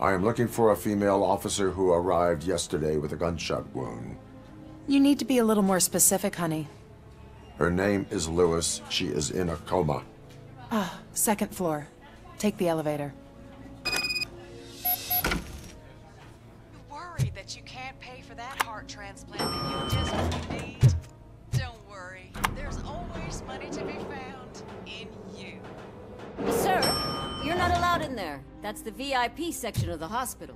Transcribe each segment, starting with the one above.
I am looking for a female officer who arrived yesterday with a gunshot wound. You need to be a little more specific, honey. Her name is Lewis. She is in a coma. Ah, second floor. Take the elevator. You worry that you can't pay for that heart transplant that you desperately need? Don't worry. There's always money to be found in you. Sir, you're not allowed in there. That's the VIP section of the hospital.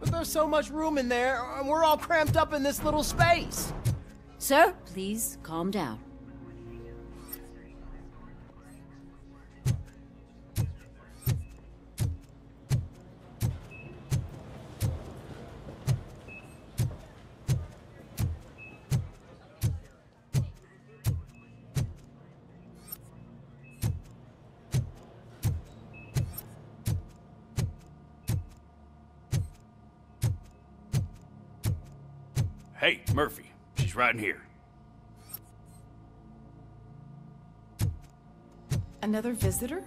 But there's so much room in there, and we're all cramped up in this little space. Sir, please calm down. Hey, Murphy. She's right in here. Another visitor?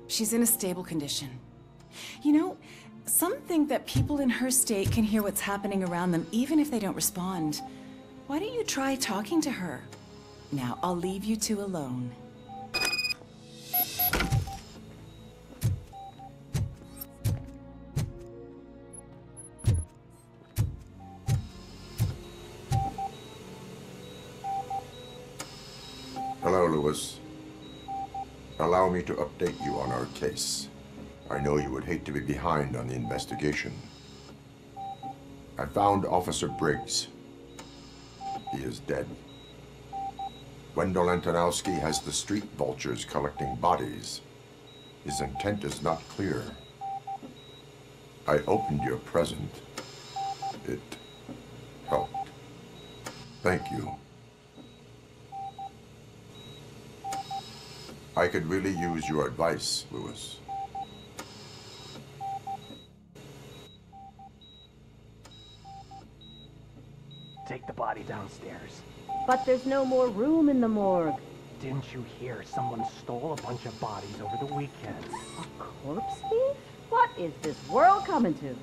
She's in a stable condition. You know, some think that people in her state can hear what's happening around them even if they don't respond. Why don't you try talking to her? Now, I'll leave you two alone. Hello, Lewis. Allow me to update you on our case. I know you would hate to be behind on the investigation. I found Officer Briggs. He is dead. Wendell Antonowski has the street vultures collecting bodies. His intent is not clear. I opened your present. It helped. Thank you. I could really use your advice, Lewis. Take the body downstairs. But there's no more room in the morgue. Didn't you hear someone stole a bunch of bodies over the weekend? A corpse thief? What is this world coming to?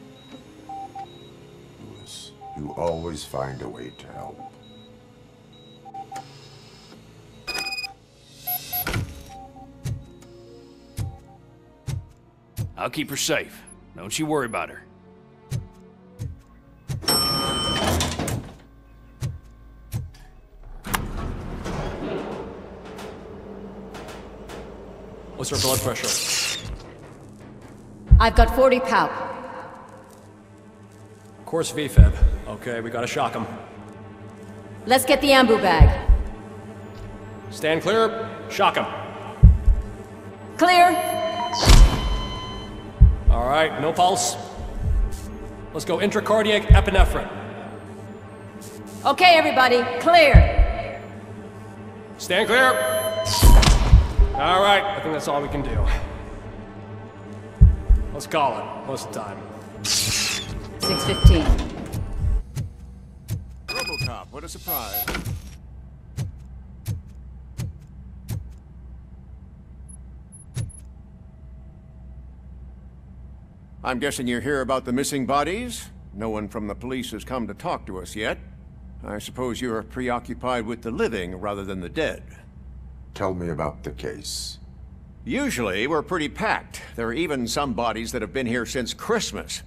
Lewis, you always find a way to help. I'll keep her safe. Don't you worry about her. What's her blood pressure? I've got 40 pow. Course VFib. Okay, we gotta shock him. Let's get the ambu bag. Stand clear. Shock him. Clear. All right, no pulse. Let's go intracardiac epinephrine. Okay, everybody, clear. Stand clear. All right, I think that's all we can do. Let's call it. What's the time? 6:15. RoboCop, what a surprise. I'm guessing you're here about the missing bodies? No one from the police has come to talk to us yet. I suppose you're preoccupied with the living rather than the dead. Tell me about the case. Usually, we're pretty packed. There are even some bodies that have been here since Christmas.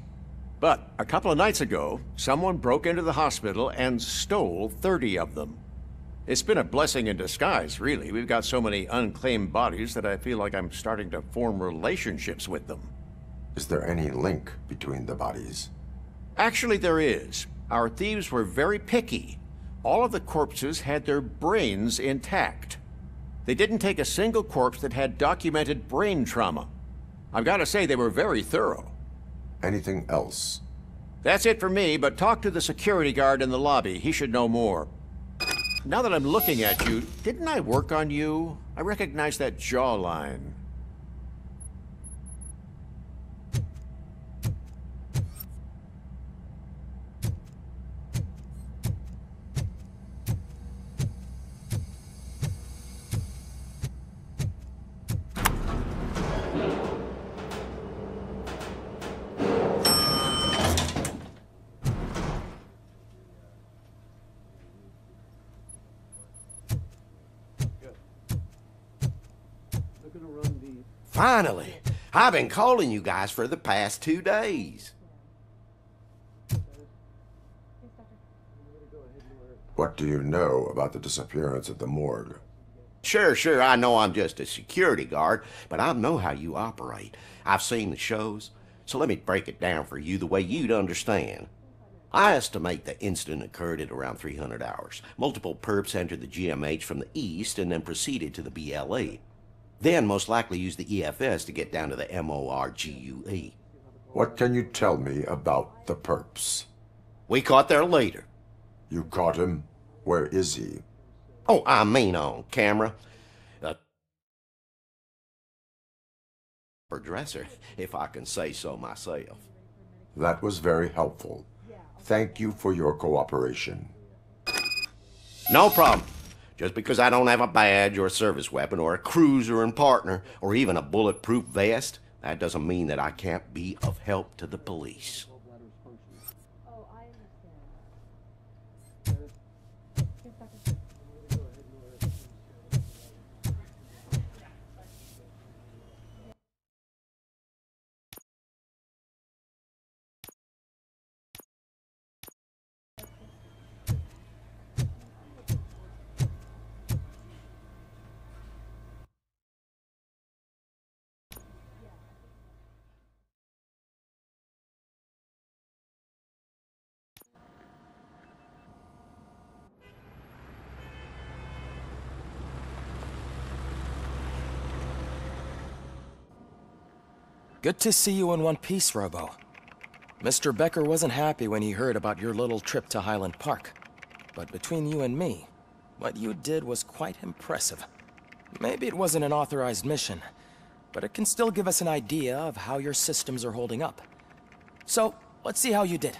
But a couple of nights ago, someone broke into the hospital and stole 30 of them. It's been a blessing in disguise, really. We've got so many unclaimed bodies that I feel like I'm starting to form relationships with them. Is there any link between the bodies? Actually, there is. Our thieves were very picky. All of the corpses had their brains intact. They didn't take a single corpse that had documented brain trauma. I've got to say, they were very thorough. Anything else? That's it for me, but talk to the security guard in the lobby. He should know more. Now that I'm looking at you, didn't I work on you? I recognize that jawline. Finally! I've been calling you guys for the past 2 days. What do you know about the disappearance at the morgue? Sure, I know I'm just a security guard, but I know how you operate. I've seen the shows, so let me break it down for you the way you'd understand. I estimate the incident occurred at around 300 hours. Multiple perps entered the GMH from the east and then proceeded to the BLE. Then most likely used the EFS to get down to the MORGUE. What can you tell me about the perps? We caught their leader. You caught him? Where is he? Oh, I mean on camera. Or dresser, if I can say so myself. That was very helpful. Thank you for your cooperation. No problem. Just because I don't have a badge or a service weapon or a cruiser and partner or even a bulletproof vest, that doesn't mean that I can't be of help to the police. Good to see you in one piece, Robo. Mr. Becker wasn't happy when he heard about your little trip to Highland Park. But between you and me, what you did was quite impressive. Maybe it wasn't an authorized mission, but it can still give us an idea of how your systems are holding up. So, let's see how you did.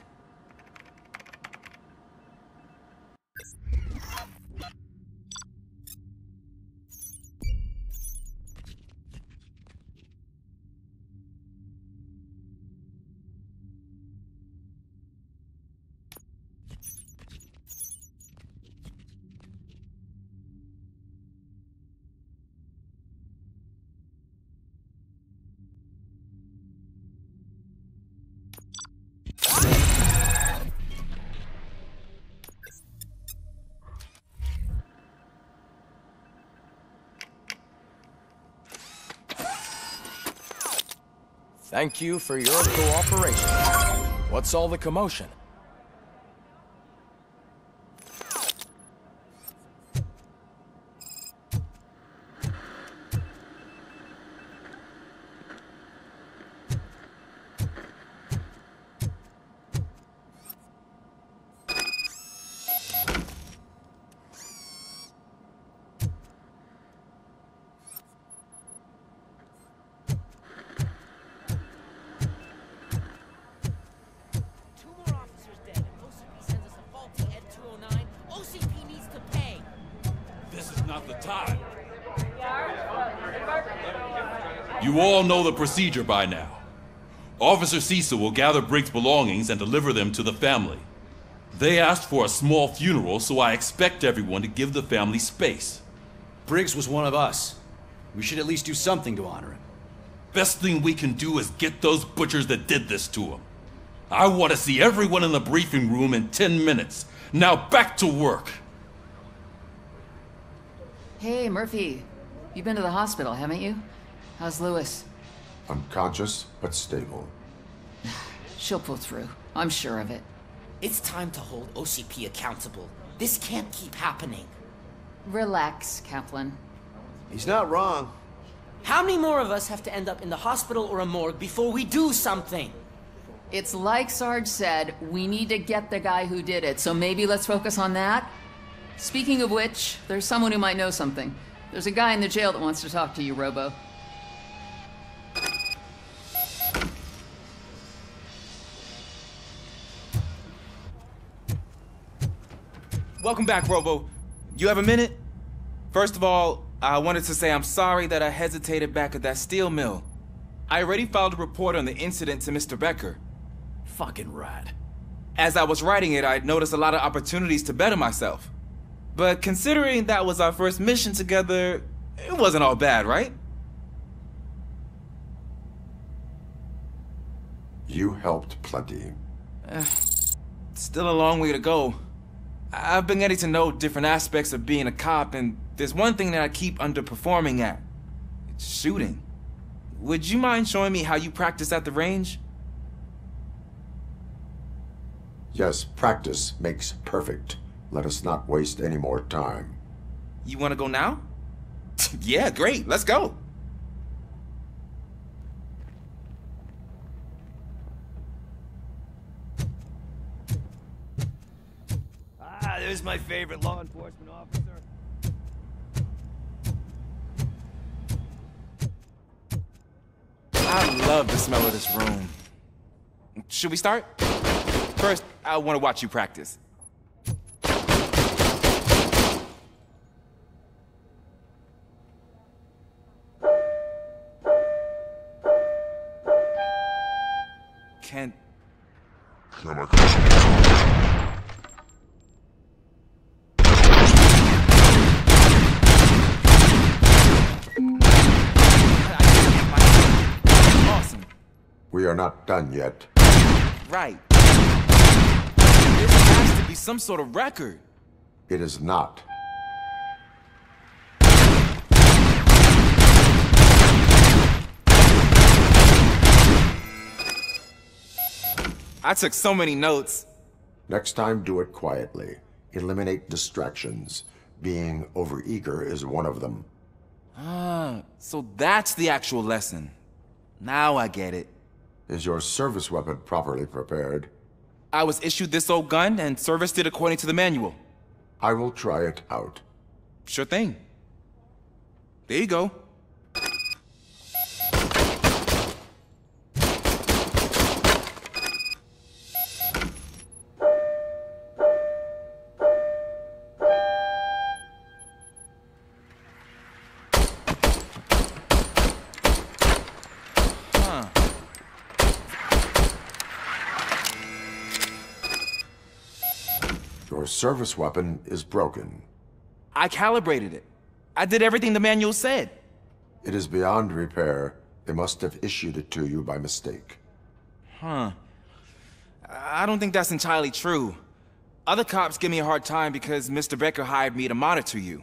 Thank you for your cooperation. What's all the commotion? You all know the procedure by now. Officer Cecil will gather Briggs' belongings and deliver them to the family. They asked for a small funeral, so I expect everyone to give the family space. Briggs was one of us. We should at least do something to honor him. Best thing we can do is get those butchers that did this to him. I want to see everyone in the briefing room in 10 minutes. Now back to work. Hey, Murphy. You've been to the hospital, haven't you? How's Lewis? Unconscious, but stable. She'll pull through. I'm sure of it. It's time to hold OCP accountable. This can't keep happening. Relax, Kaplan. He's not wrong. How many more of us have to end up in the hospital or a morgue before we do something? It's like Sarge said, we need to get the guy who did it, so maybe let's focus on that? Speaking of which, there's someone who might know something. There's a guy in the jail that wants to talk to you, Robo. Welcome back, Robo. You have a minute? First of all, I wanted to say I'm sorry that I hesitated back at that steel mill. I already filed a report on the incident to Mr. Becker. Fucking rad. As I was writing it, I'd noticed a lot of opportunities to better myself. But considering that was our first mission together, it wasn't all bad, right? You helped plenty. Still a long way to go. I've been getting to know different aspects of being a cop, and there's one thing that I keep underperforming at. It's shooting. Would you mind showing me how you practice at the range? Yes, practice makes perfect. Let us not waste any more time. You want to go now? Yeah, great. Let's go. Ah, there's my favorite law enforcement officer. I love the smell of this room. Should we start? First, I want to watch you practice. Can Awesome. We are not done yet. Right. There has to be some sort of record. It is not. I took so many notes. Next time, do it quietly. Eliminate distractions. Being overeager is one of them. Ah, so that's the actual lesson. Now I get it. Is your service weapon properly prepared? I was issued this old gun and serviced it according to the manual. I will try it out. Sure thing. There you go. Your service weapon is broken. I calibrated it. I did everything the manual said. It is beyond repair. They must have issued it to you by mistake. Huh. I don't think that's entirely true. Other cops give me a hard time because Mr. Becker hired me to monitor you.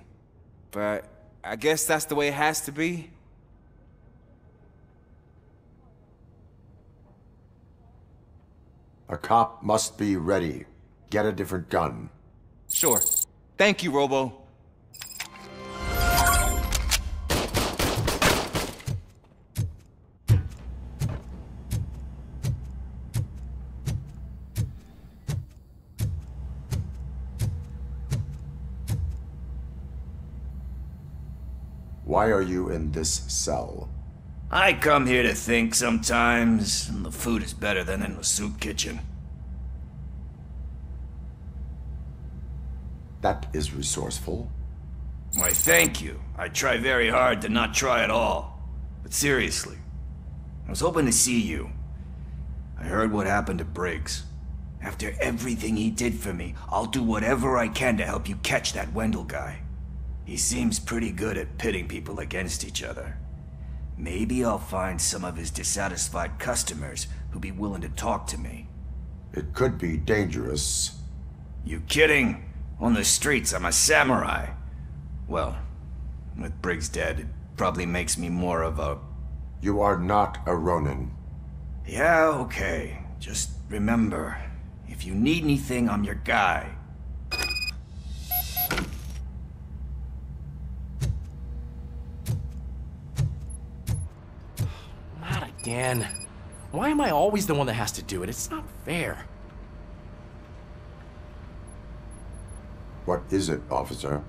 But I guess that's the way it has to be. A cop must be ready. Get a different gun. Sure. Thank you, Robo. Why are you in this cell? I come here to think sometimes, and the food is better than in the soup kitchen. That is resourceful. Why, thank you. I try very hard to not try at all. But seriously, I was hoping to see you. I heard what happened to Briggs. After everything he did for me, I'll do whatever I can to help you catch that Wendell guy. He seems pretty good at pitting people against each other. Maybe I'll find some of his dissatisfied customers who'll be willing to talk to me. It could be dangerous. You kidding? On the streets, I'm a samurai. Well, with Briggs dead, it probably makes me more of a... You are not a Ronin. Yeah, okay. Just remember, if you need anything, I'm your guy. Not again. Why am I always the one that has to do it? It's not fair. What is it, officer?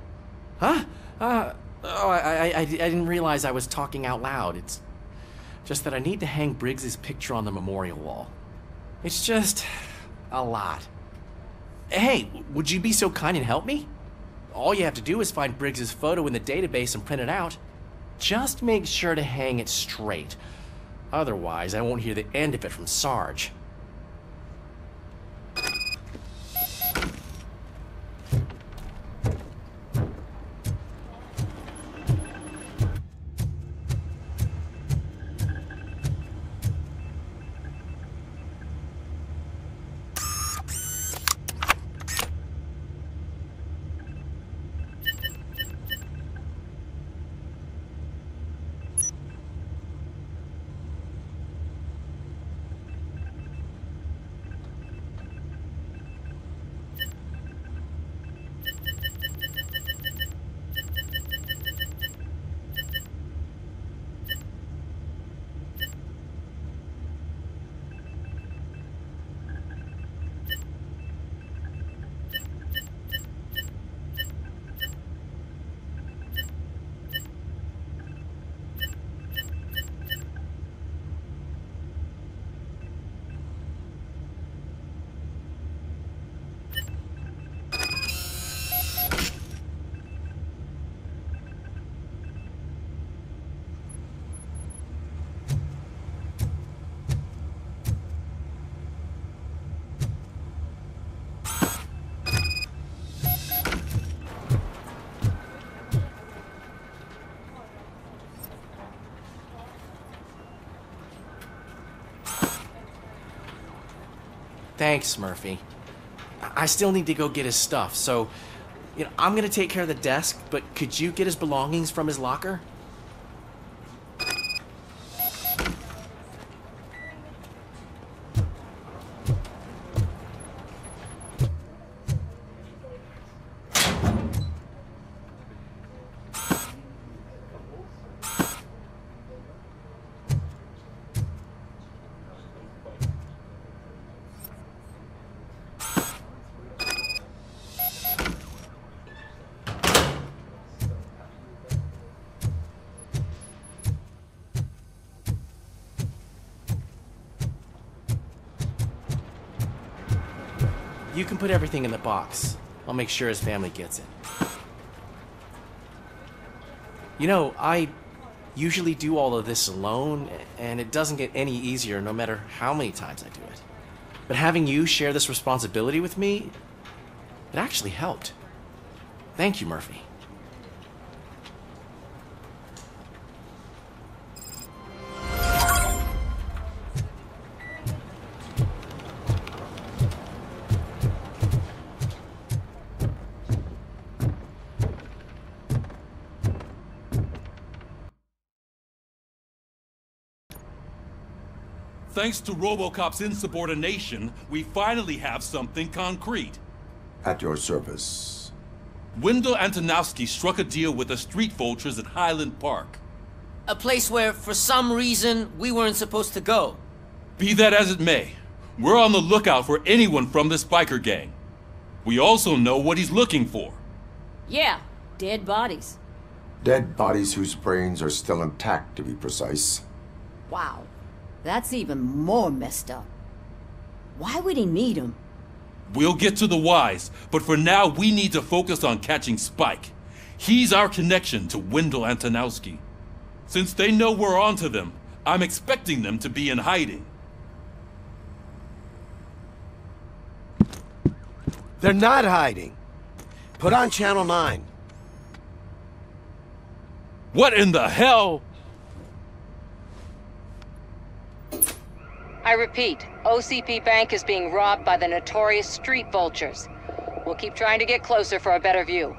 Huh? I didn't realize I was talking out loud. It's just that I need to hang Briggs's picture on the memorial wall. It's just a lot. Hey, would you be so kind and help me? All you have to do is find Briggs's photo in the database and print it out. Just make sure to hang it straight. Otherwise, I won't hear the end of it from Sarge. Thanks, Murphy. I still need to go get his stuff, so, I'm gonna take care of the desk, but could you get his belongings from his locker? You can put everything in the box. I'll make sure his family gets it. I usually do all of this alone, and it doesn't get any easier no matter how many times I do it. But having you share this responsibility with me, it actually helped. Thank you, Murphy. Thanks to RoboCop's insubordination, we finally have something concrete. At your service. Wendell Antonowski struck a deal with the street vultures at Highland Park. A place where, for some reason, we weren't supposed to go. Be that as it may, we're on the lookout for anyone from this biker gang. We also know what he's looking for. Yeah, dead bodies. Dead bodies whose brains are still intact, to be precise. Wow. That's even more messed up. Why would he need them? We'll get to the whys, but for now we need to focus on catching Spike. He's our connection to Wendell Antonowski. Since they know we're onto them, I'm expecting them to be in hiding. They're not hiding. Put on Channel 9. What in the hell? I repeat, OCP Bank is being robbed by the notorious street vultures. We'll keep trying to get closer for a better view.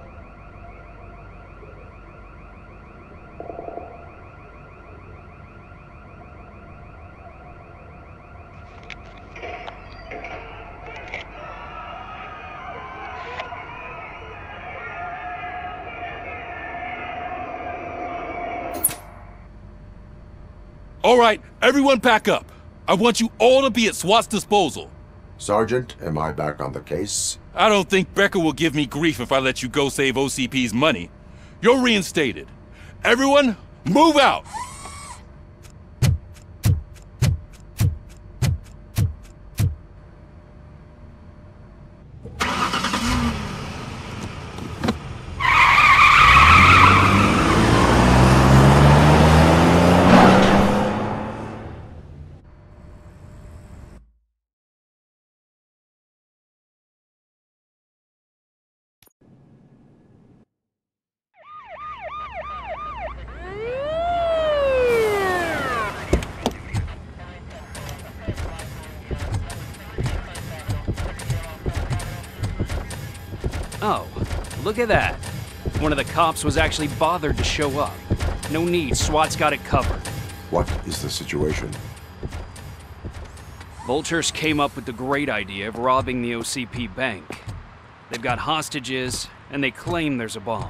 All right, everyone pack up. I want you all to be at SWAT's disposal. Sergeant, am I back on the case? I don't think Becker will give me grief if I let you go save OCP's money. You're reinstated. Everyone, move out! Oh, look at that. One of the cops was actually bothered to show up. No need, SWAT's got it covered. What is the situation? Vultures came up with the great idea of robbing the OCP bank. They've got hostages, and they claim there's a bomb.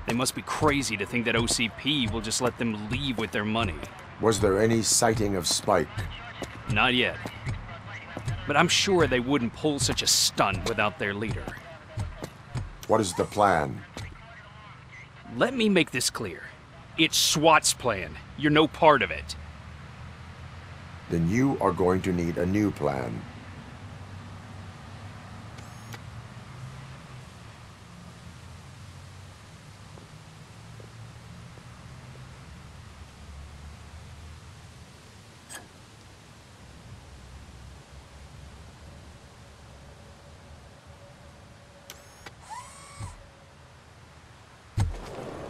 They must be crazy to think that OCP will just let them leave with their money. Was there any sighting of Spike? Not yet. But I'm sure they wouldn't pull such a stunt without their leader. What is the plan? Let me make this clear. It's SWAT's plan. You're no part of it. Then you are going to need a new plan.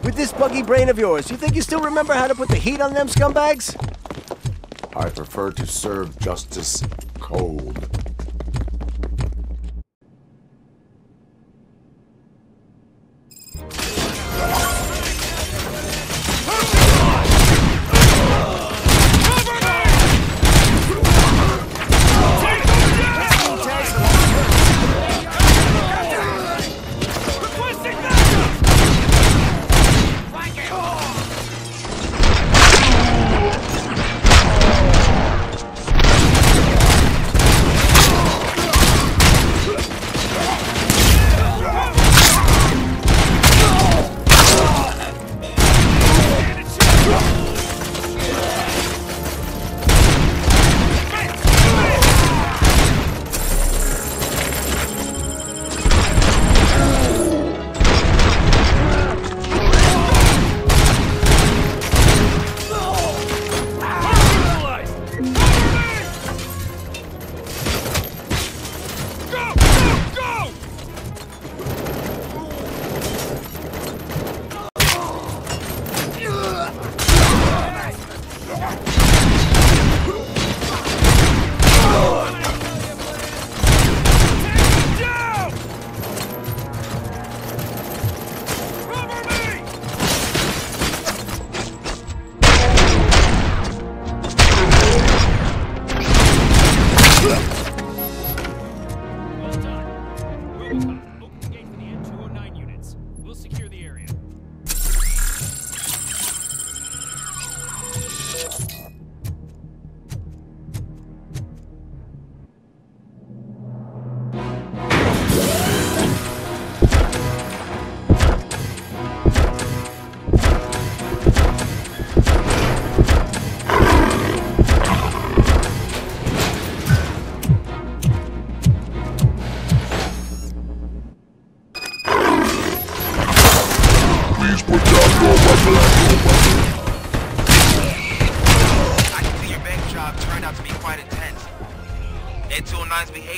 With this buggy brain of yours, you think you still remember how to put the heat on them scumbags? I prefer to serve justice cold.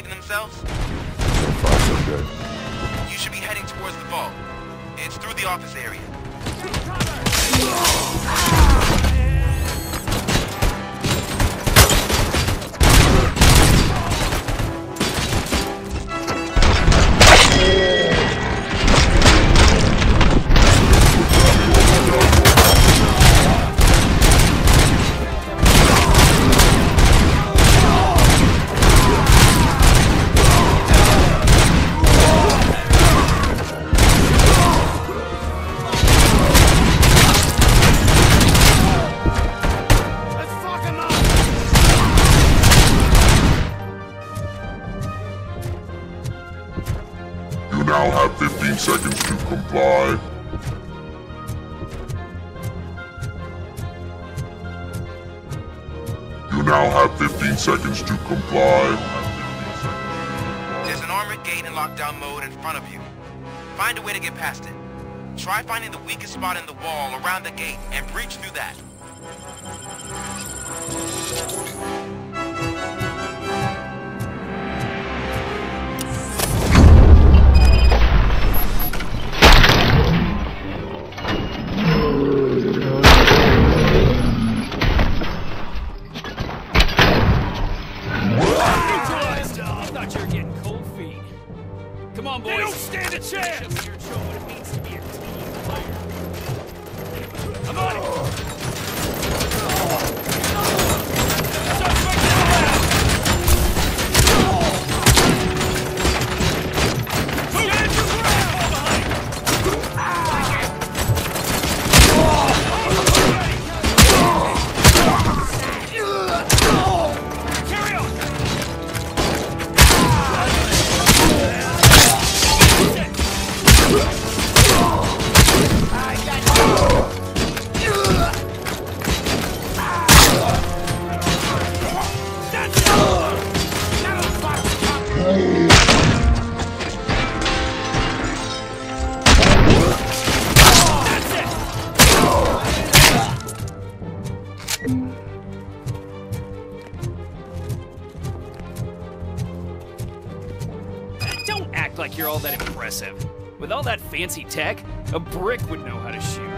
behaving themselves? So far, so good. You should be heading towards the vault. It's through the office area. You now have 15 seconds to comply. You now have 15 seconds to comply. There's an armored gate in lockdown mode in front of you. Find a way to get past it. Try finding the weakest spot in the wall around the gate and breach through that. I thought you were getting cold feet. Come on, boys. They don't stand a chance! You're showing what it means to be a team player. I'm on it! Like you're all that impressive. With all that fancy tech, a brick would know how to shoot.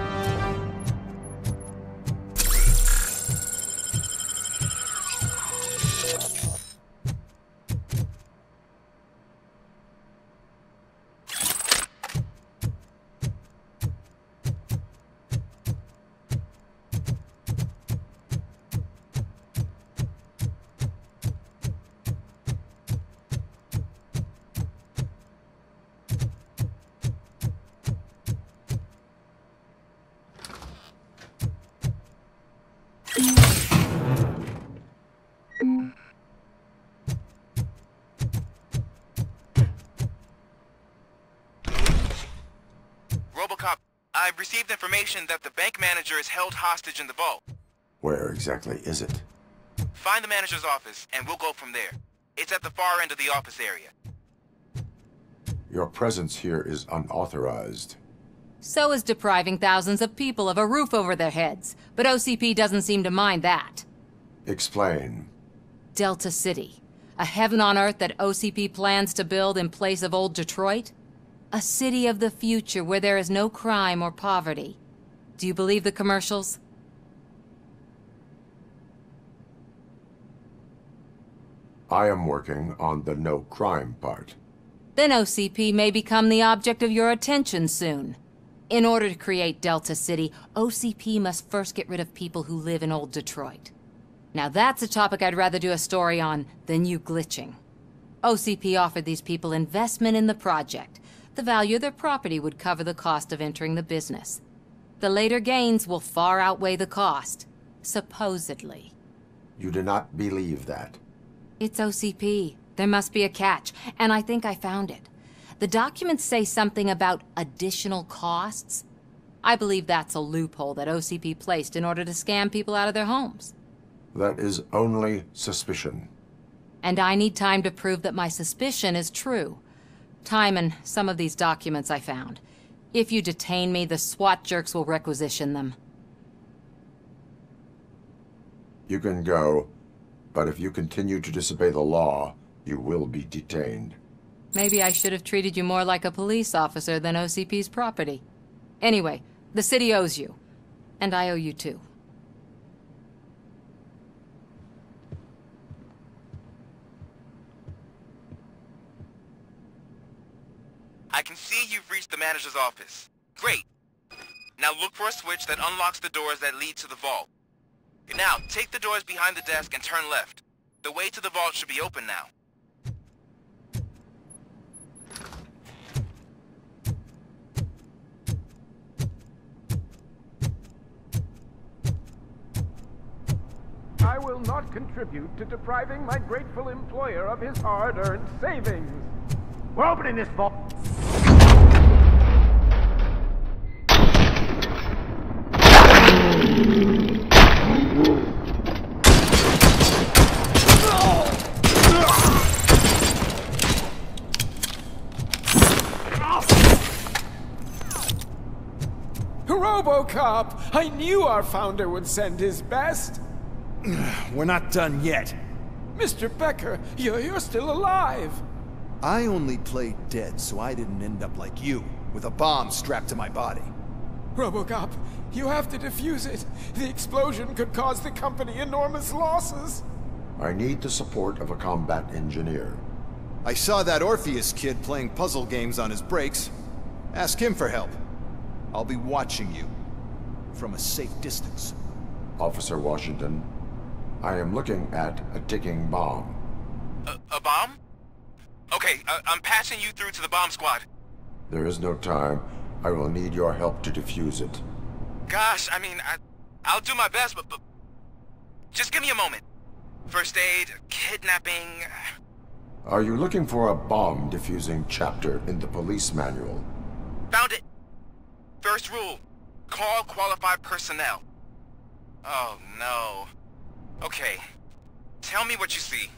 RoboCop, I've received information that the bank manager is held hostage in the vault. Where exactly is it? Find the manager's office, and we'll go from there. It's at the far end of the office area. Your presence here is unauthorized. So is depriving thousands of people of a roof over their heads. But OCP doesn't seem to mind that. Explain. Delta City. A heaven on earth that OCP plans to build in place of old Detroit? A city of the future where there is no crime or poverty. Do you believe the commercials? I am working on the no crime part. Then OCP may become the object of your attention soon. In order to create Delta City, OCP must first get rid of people who live in old Detroit. Now that's a topic I'd rather do a story on than you glitching. OCP offered these people investment in the project. The value of their property would cover the cost of entering the business. The later gains will far outweigh the cost, supposedly. You do not believe that? It's OCP. There must be a catch, and I think I found it. The documents say something about additional costs. I believe that's a loophole that OCP placed in order to scam people out of their homes. That is only suspicion. And I need time to prove that my suspicion is true. Time and some of these documents I found. If you detain me, the SWAT jerks will requisition them. You can go, but if you continue to disobey the law, You will be detained. Maybe I should have treated you more like a police officer than OCP's property. Anyway, the city owes you. And I owe you too. I can see you've reached the manager's office. Great. Now look for a switch that unlocks the doors that lead to the vault. Now, take the doors behind the desk and turn left. The way to the vault should be open now. I will not contribute to depriving my grateful employer of his hard-earned savings. We're opening this vault. RoboCop! I knew our founder would send his best! We're not done yet. Mr. Becker, you're still alive! I only played dead so I didn't end up like you, with a bomb strapped to my body. RoboCop, you have to defuse it. The explosion could cause the company enormous losses. I need the support of a combat engineer. I saw that Orpheus kid playing puzzle games on his breaks. Ask him for help. I'll be watching you. From a safe distance. Officer Washington, I am looking at a ticking bomb. A bomb? Okay, I'm passing you through to the bomb squad. There is no time. I will need your help to defuse it. Gosh, I mean, I'll do my best, but just give me a moment. First aid, kidnapping... Are you looking for a bomb defusing chapter in the police manual? Found it! First rule, call qualified personnel. Oh no. Okay, tell me what you see.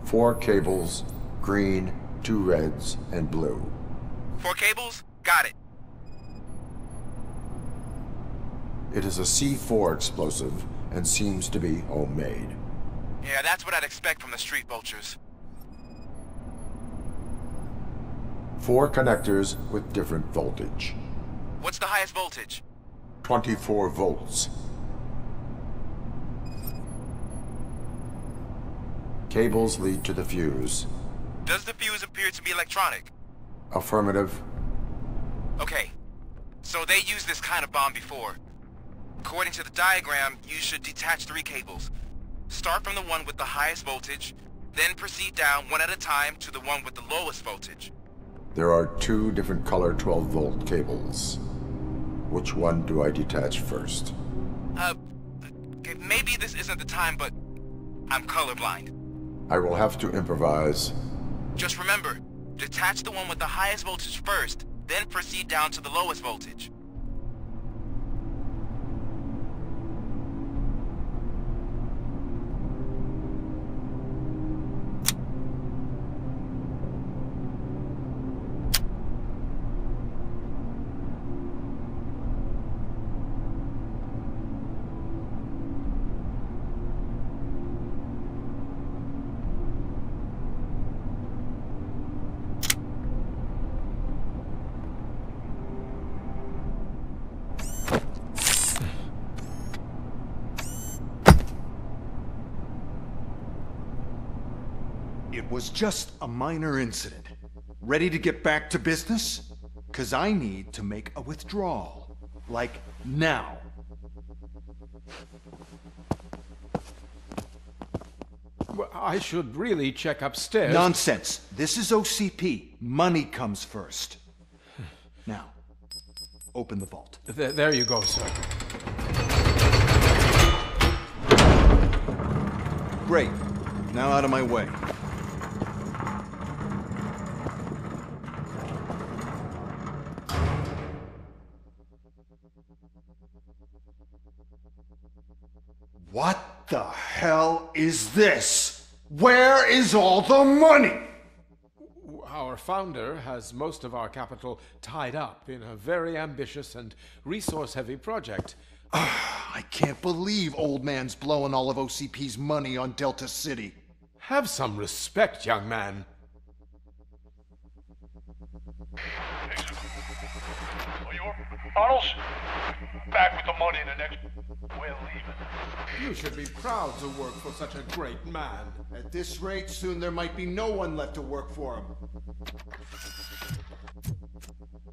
Four cables, green, 2 reds, and blue. 4 cables? Got it. It is a C4 explosive and seems to be homemade. Yeah, that's what I'd expect from the street vultures. 4 connectors with different voltage. What's the highest voltage? 24 volts. Cables lead to the fuse. Does the fuse appear to be electronic? Affirmative. Okay, so they used this kind of bomb before. According to the diagram, you should detach 3 cables. Start from the one with the highest voltage, then proceed down one at a time to the one with the lowest voltage. There are 2 different color 12-volt cables. Which one do I detach first? Okay, maybe this isn't the time, but I'm colorblind. I will have to improvise. Just remember, detach the one with the highest voltage first, then proceed down to the lowest voltage. It was just a minor incident. Ready to get back to business? 'Cause I need to make a withdrawal. Like, now. Well, I should really check upstairs. Nonsense. This is OCP. Money comes first. Now, open the vault. There you go, sir. Great. Now out of my way. What the hell is this? Where is all the money? Our founder has most of our capital tied up in a very ambitious and resource-heavy project. I can't believe Old Man's blowing all of OCP's money on Delta City. Have some respect, young man. Arnold, back with the money in the next... We're leaving. You should be proud to work for such a great man. At this rate, soon there might be no one left to work for him.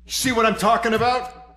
See what I'm talking about?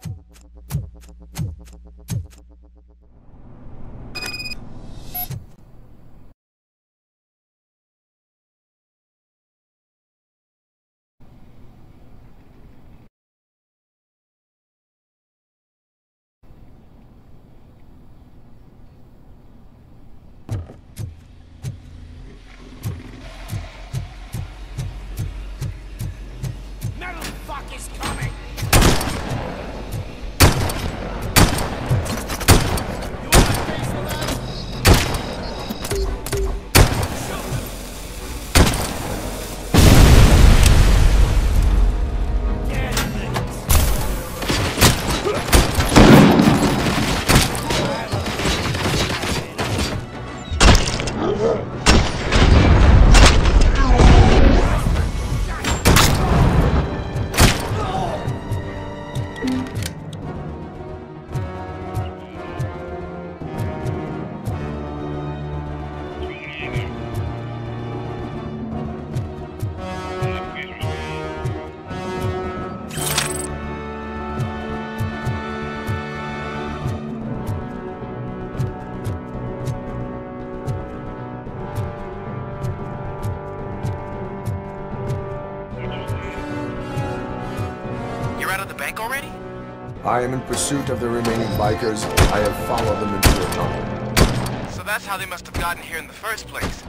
I am in pursuit of the remaining bikers. I have followed them into your tunnel. So that's how they must have gotten here in the first place.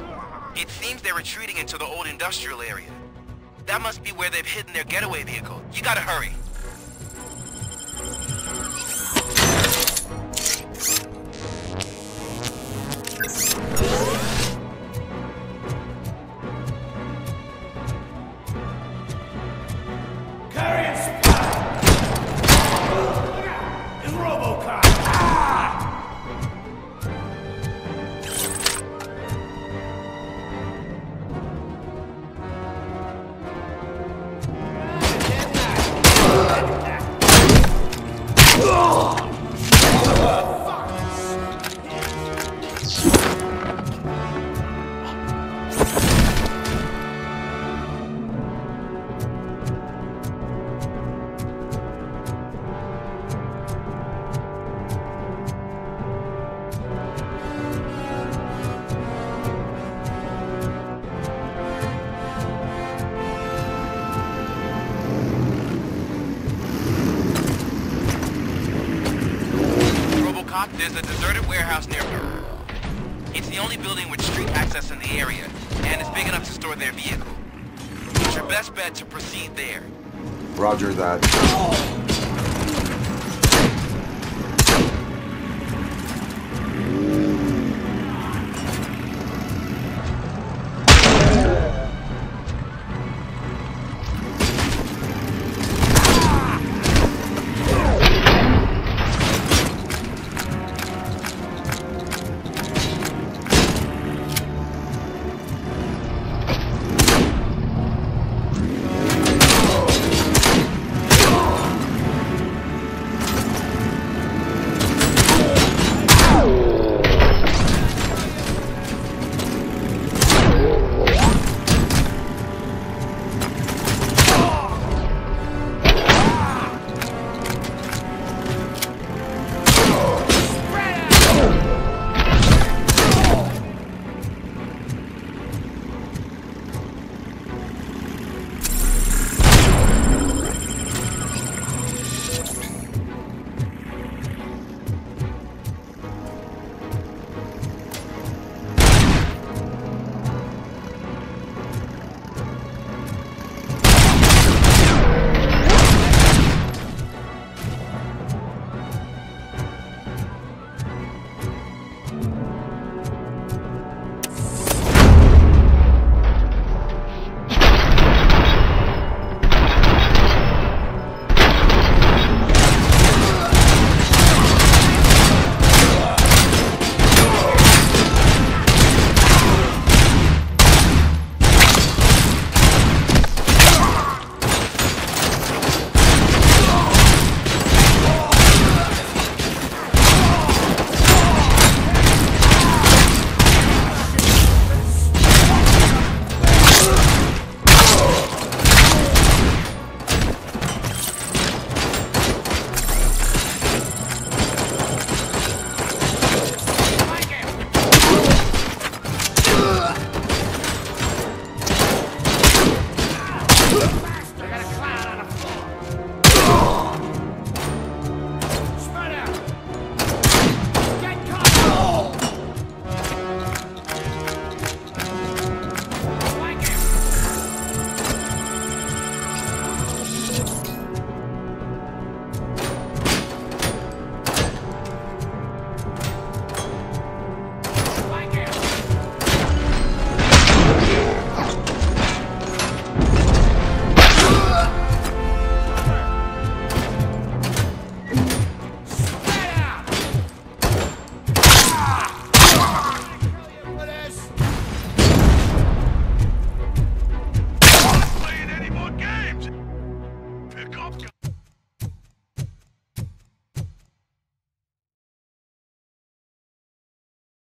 It seems they're retreating into the old industrial area. That must be where they've hidden their getaway vehicle. You gotta hurry. RoboCop! There's a deserted warehouse nearby. It's the only building with street access in the area, and it's big enough to store their vehicle. It's your best bet to proceed there. Roger that.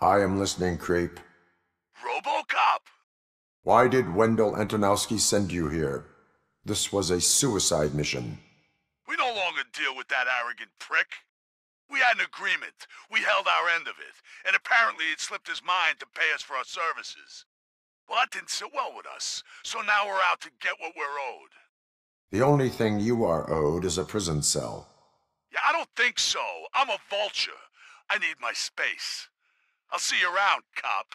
I am listening, creep. RoboCop! Why did Wendell Antonowski send you here? This was a suicide mission. We no longer deal with that arrogant prick. We had an agreement. We held our end of it, and apparently it slipped his mind to pay us for our services. Well, that didn't sit well with us, so now we're out to get what we're owed. The only thing you are owed is a prison cell. Yeah, I don't think so. I'm a vulture. I need my space. I'll see you around, cop.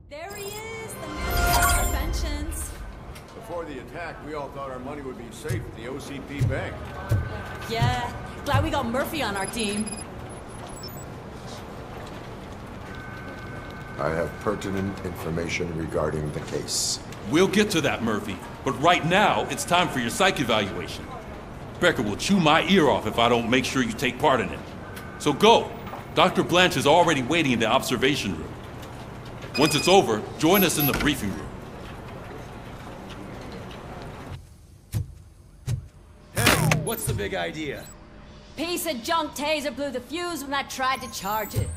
There he is, the man of inventions. Before the attack, we all thought our money would be safe at the OCP bank. Yeah, glad we got Murphy on our team. I have pertinent information regarding the case. We'll get to that, Murphy. But right now, it's time for your psych evaluation. Becker will chew my ear off if I don't make sure you take part in it. So go. Dr. Blanche is already waiting in the observation room. Once it's over, join us in the briefing room. Hey, what's the big idea? Piece of junk taser blew the fuse when I tried to charge it.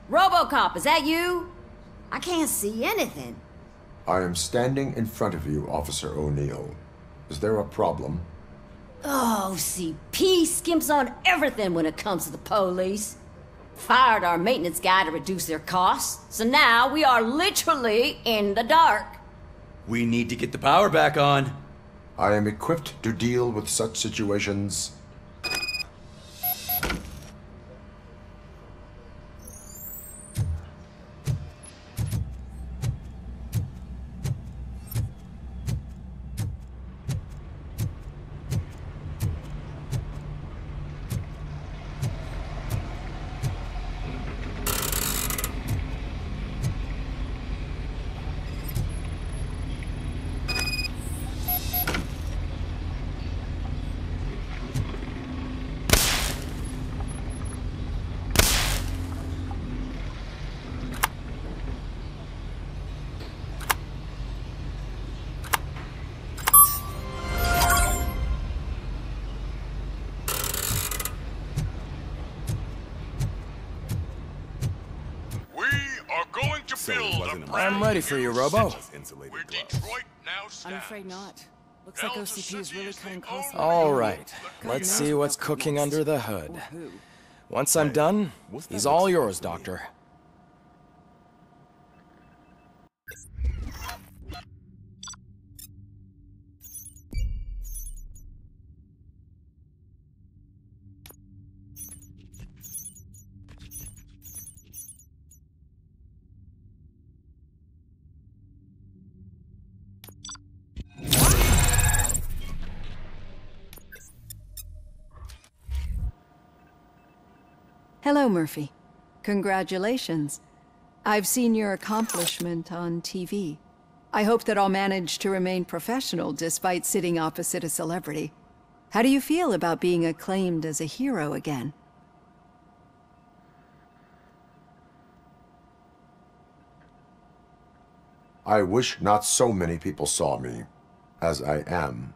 RoboCop, is that you? I can't see anything. I am standing in front of you, Officer O'Neill. Is there a problem? Oh, OCP skimps on everything when it comes to the police. Fired our maintenance guy to reduce their costs, so now we are literally in the dark. We need to get the power back on. I am equipped to deal with such situations. I'm ready for you, Robo. I'm afraid not. Looks like OCP is really cutting costs. All right, let's see what's cooking under the hood. Once I'm done, he's all yours, Doctor. Hello, Murphy. Congratulations. I've seen your accomplishment on TV. I hope that I'll manage to remain professional despite sitting opposite a celebrity. How do you feel about being acclaimed as a hero again? I wish not so many people saw me, as I am.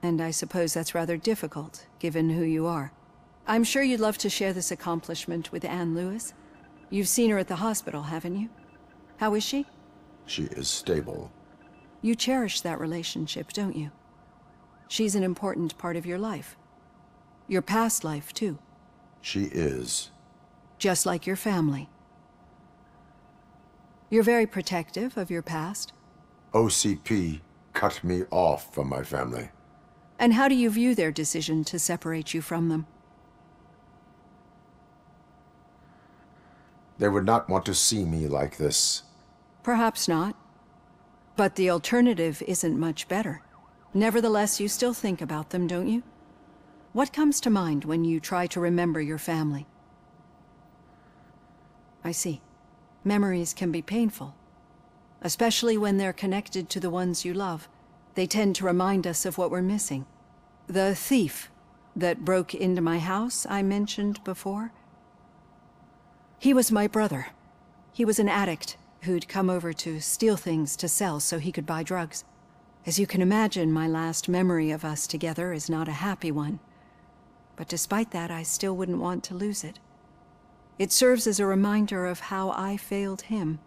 And I suppose that's rather difficult, given who you are. I'm sure you'd love to share this accomplishment with Anne Lewis. You've seen her at the hospital, haven't you? How is she? She is stable. You cherish that relationship, don't you? She's an important part of your life. Your past life, too. She is. Just like your family. You're very protective of your past. OCP cut me off from my family. And how do you view their decision to separate you from them? They would not want to see me like this. Perhaps not. But the alternative isn't much better. Nevertheless, you still think about them, don't you? What comes to mind when you try to remember your family? I see. Memories can be painful, especially when they're connected to the ones you love. They tend to remind us of what we're missing. The thief that broke into my house I mentioned before, he was my brother. He was an addict who'd come over to steal things to sell so he could buy drugs. As you can imagine, my last memory of us together is not a happy one. But despite that, I still wouldn't want to lose it. It serves as a reminder of how I failed him.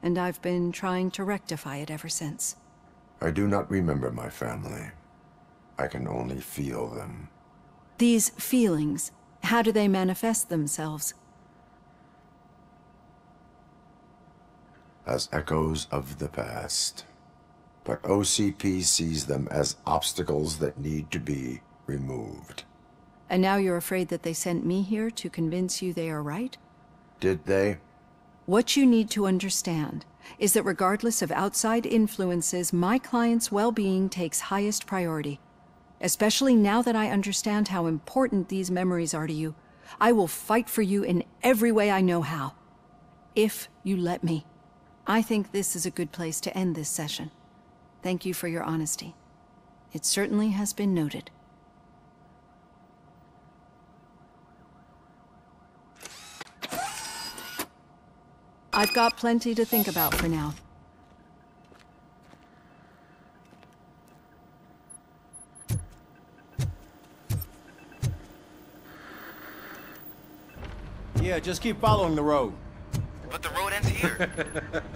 And I've been trying to rectify it ever since. I do not remember my family. I can only feel them. These feelings, how do they manifest themselves? As echoes of the past. But OCP sees them as obstacles that need to be removed. And now you're afraid that they sent me here to convince you they are right? Did they? What you need to understand is that regardless of outside influences, my client's well-being takes highest priority. Especially now that I understand how important these memories are to you. I will fight for you in every way I know how. If you let me. I think this is a good place to end this session. Thank you for your honesty. It certainly has been noted. I've got plenty to think about for now. Yeah, just keep following the road. But the road ends here.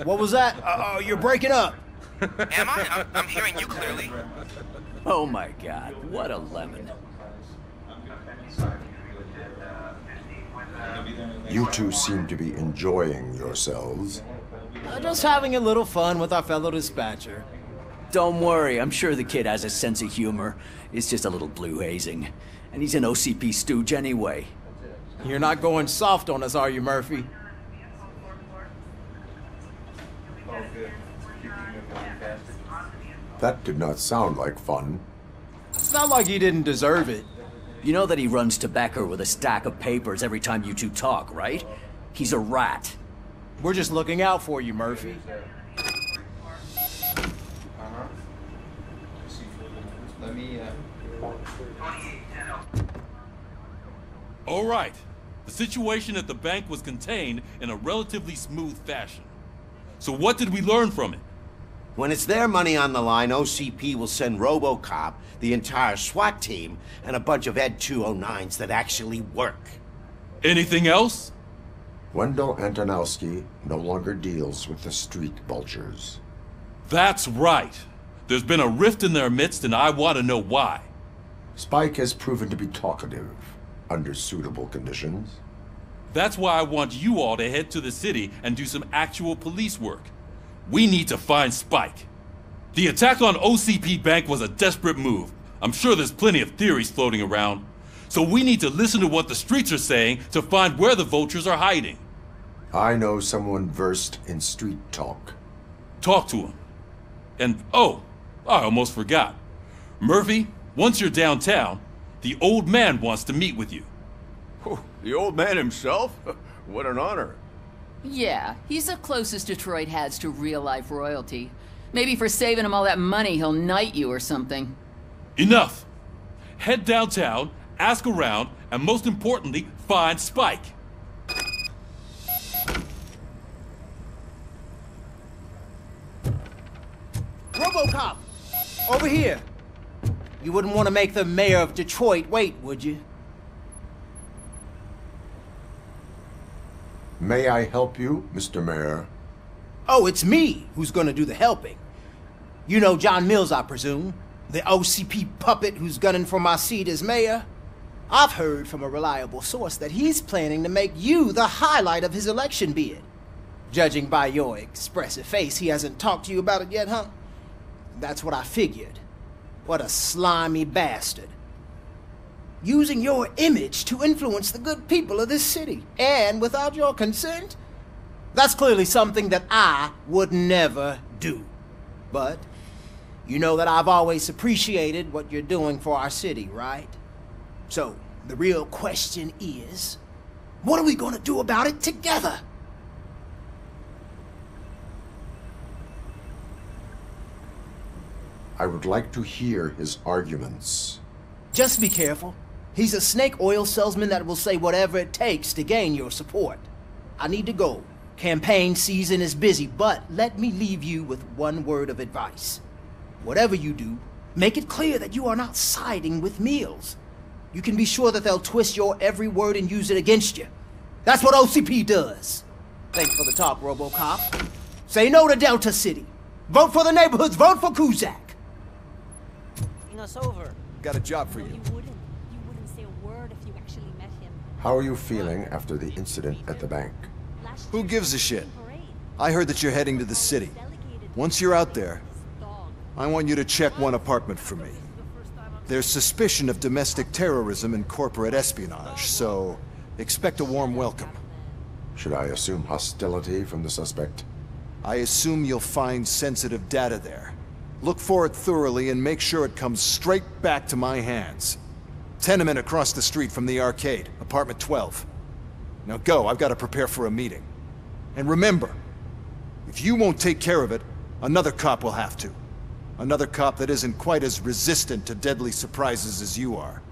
What was that? Oh, you're breaking up. Am I? I'm hearing you clearly. Oh my god, what a lemon. You two seem to be enjoying yourselves. Just having a little fun with our fellow dispatcher. Don't worry, I'm sure the kid has a sense of humor. It's just a little blue hazing. And he's an OCP stooge anyway. You're not going soft on us, are you, Murphy? That did not sound like fun. It's not like he didn't deserve it. You know that he runs to Becker with a stack of papers every time you two talk, right? He's a rat. We're just looking out for you, Murphy. All right. The situation at the bank was contained in a relatively smooth fashion. So what did we learn from it? When it's their money on the line, OCP will send RoboCop, the entire SWAT team, and a bunch of Ed 209s that actually work. Anything else? Wendell Antonowski no longer deals with the street vultures. That's right. There's been a rift in their midst, and I want to know why. Spike has proven to be talkative, under suitable conditions. That's why I want you all to head to the city and do some actual police work. We need to find Spike. The attack on OCP Bank was a desperate move. I'm sure there's plenty of theories floating around. So we need to listen to what the streets are saying to find where the vultures are hiding. I know someone versed in street talk. Talk to him. And, oh, I almost forgot. Murphy, once you're downtown, the old man wants to meet with you. Oh, the old man himself? What an honor. Yeah, he's the closest Detroit has to real-life royalty. Maybe for saving him all that money, he'll knight you or something. Enough! Head downtown, ask around, and most importantly, find Spike. RoboCop! Over here! You wouldn't want to make the mayor of Detroit wait, would you? May I help you, Mr. Mayor? Oh, it's me who's gonna do the helping. You know John Mills, I presume? The OCP puppet who's gunning for my seat as mayor? I've heard from a reliable source that he's planning to make you the highlight of his election bid. Judging by your expressive face, he hasn't talked to you about it yet, huh? That's what I figured. What a slimy bastard. Using your image to influence the good people of this city, and without your consent? That's clearly something that I would never do. But you know that I've always appreciated what you're doing for our city, right? So, the real question is, What are we gonna do about it together? I would like to hear his arguments. Just be careful. He's a snake oil salesman that will say whatever it takes to gain your support. I need to go. Campaign season is busy, but let me leave you with one word of advice. Whatever you do, make it clear that you are not siding with Mills. You can be sure that they'll twist your every word and use it against you. That's what OCP does. Thanks for the talk, RoboCop. Say no to Delta City. Vote for the neighborhoods. Vote for Kuzak. Us over. Got a job for you. You wouldn't say a word if you actually met him. How are you feeling after the incident at the bank? Who gives a shit? I heard that you're heading to the city. Once you're out there, I want you to check one apartment for me. There's suspicion of domestic terrorism and corporate espionage, so expect a warm welcome. Should I assume hostility from the suspect? I assume you'll find sensitive data there. Look for it thoroughly and make sure it comes straight back to my hands. Tenement across the street from the arcade, apartment 12. Now go, I've got to prepare for a meeting. And remember, if you won't take care of it, another cop will have to. Another cop that isn't quite as resistant to deadly surprises as you are.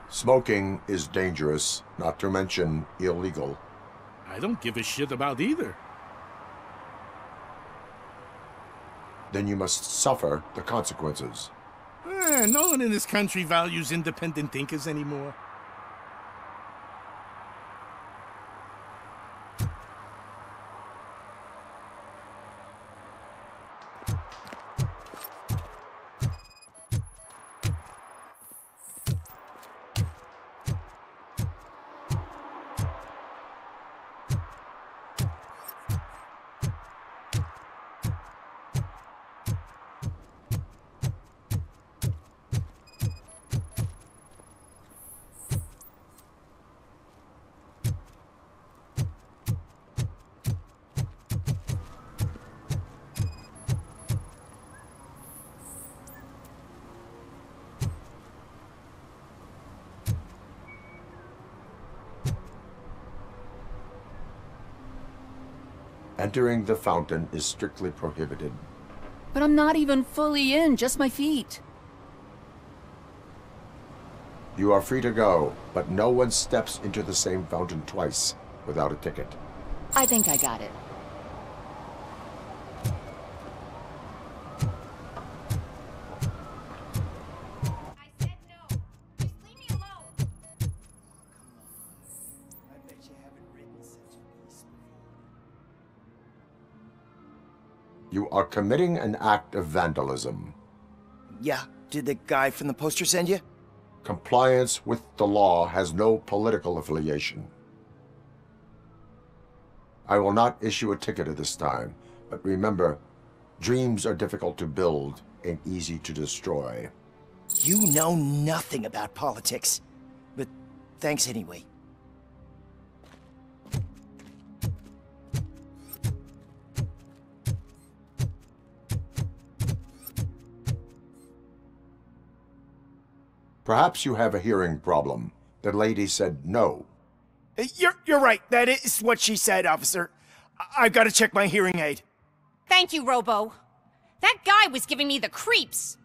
Smoking is dangerous, not to mention illegal. I don't give a shit about either. Then you must suffer the consequences. No one in this country values independent thinkers anymore. Entering the fountain is strictly prohibited. But I'm not even fully in, just my feet. You are free to go, but no one steps into the same fountain twice without a ticket. I think I got it. You are committing an act of vandalism. Yeah, did the guy from the poster send you? Compliance with the law has no political affiliation. I will not issue a ticket at this time, but remember, dreams are difficult to build and easy to destroy. You know nothing about politics, but thanks anyway. Perhaps you have a hearing problem. The lady said no. You're right. That is what she said, officer. I've got to check my hearing aid. Thank you, Robo. That guy was giving me the creeps.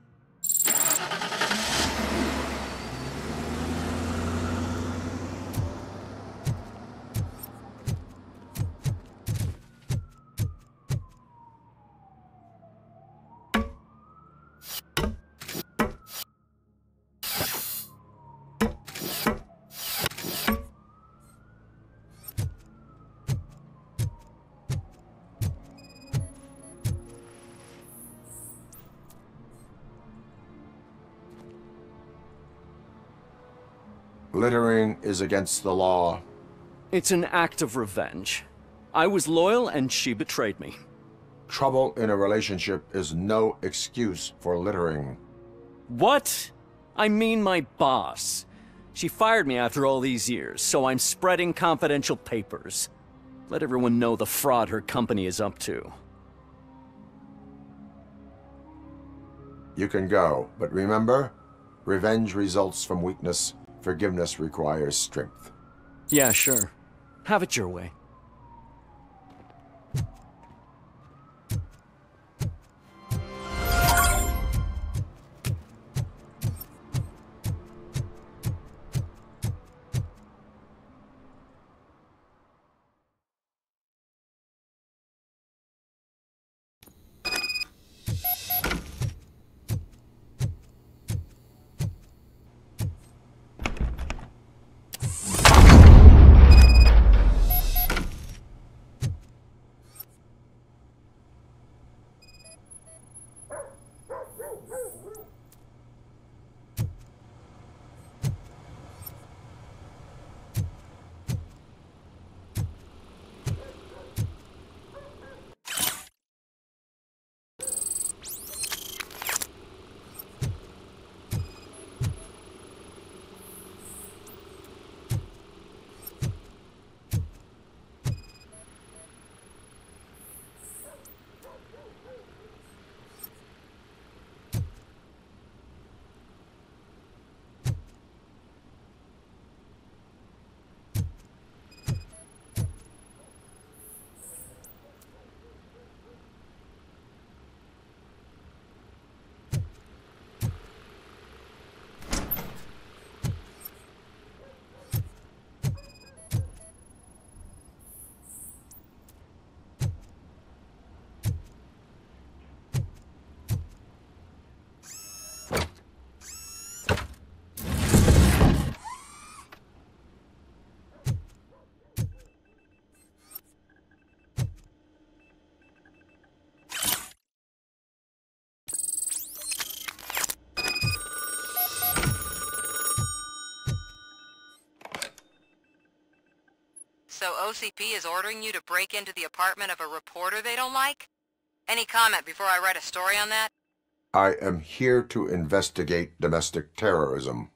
Littering is against the law. It's an act of revenge. I was loyal and she betrayed me. Trouble in a relationship is no excuse for littering. What? I mean my boss. She fired me after all these years, so I'm spreading confidential papers. Let everyone know the fraud her company is up to. You can go, but remember, revenge results from weakness. Forgiveness requires strength. Yeah, sure. Have it your way. So OCP is ordering you to break into the apartment of a reporter they don't like? Any comment before I write a story on that? I am here to investigate domestic terrorism.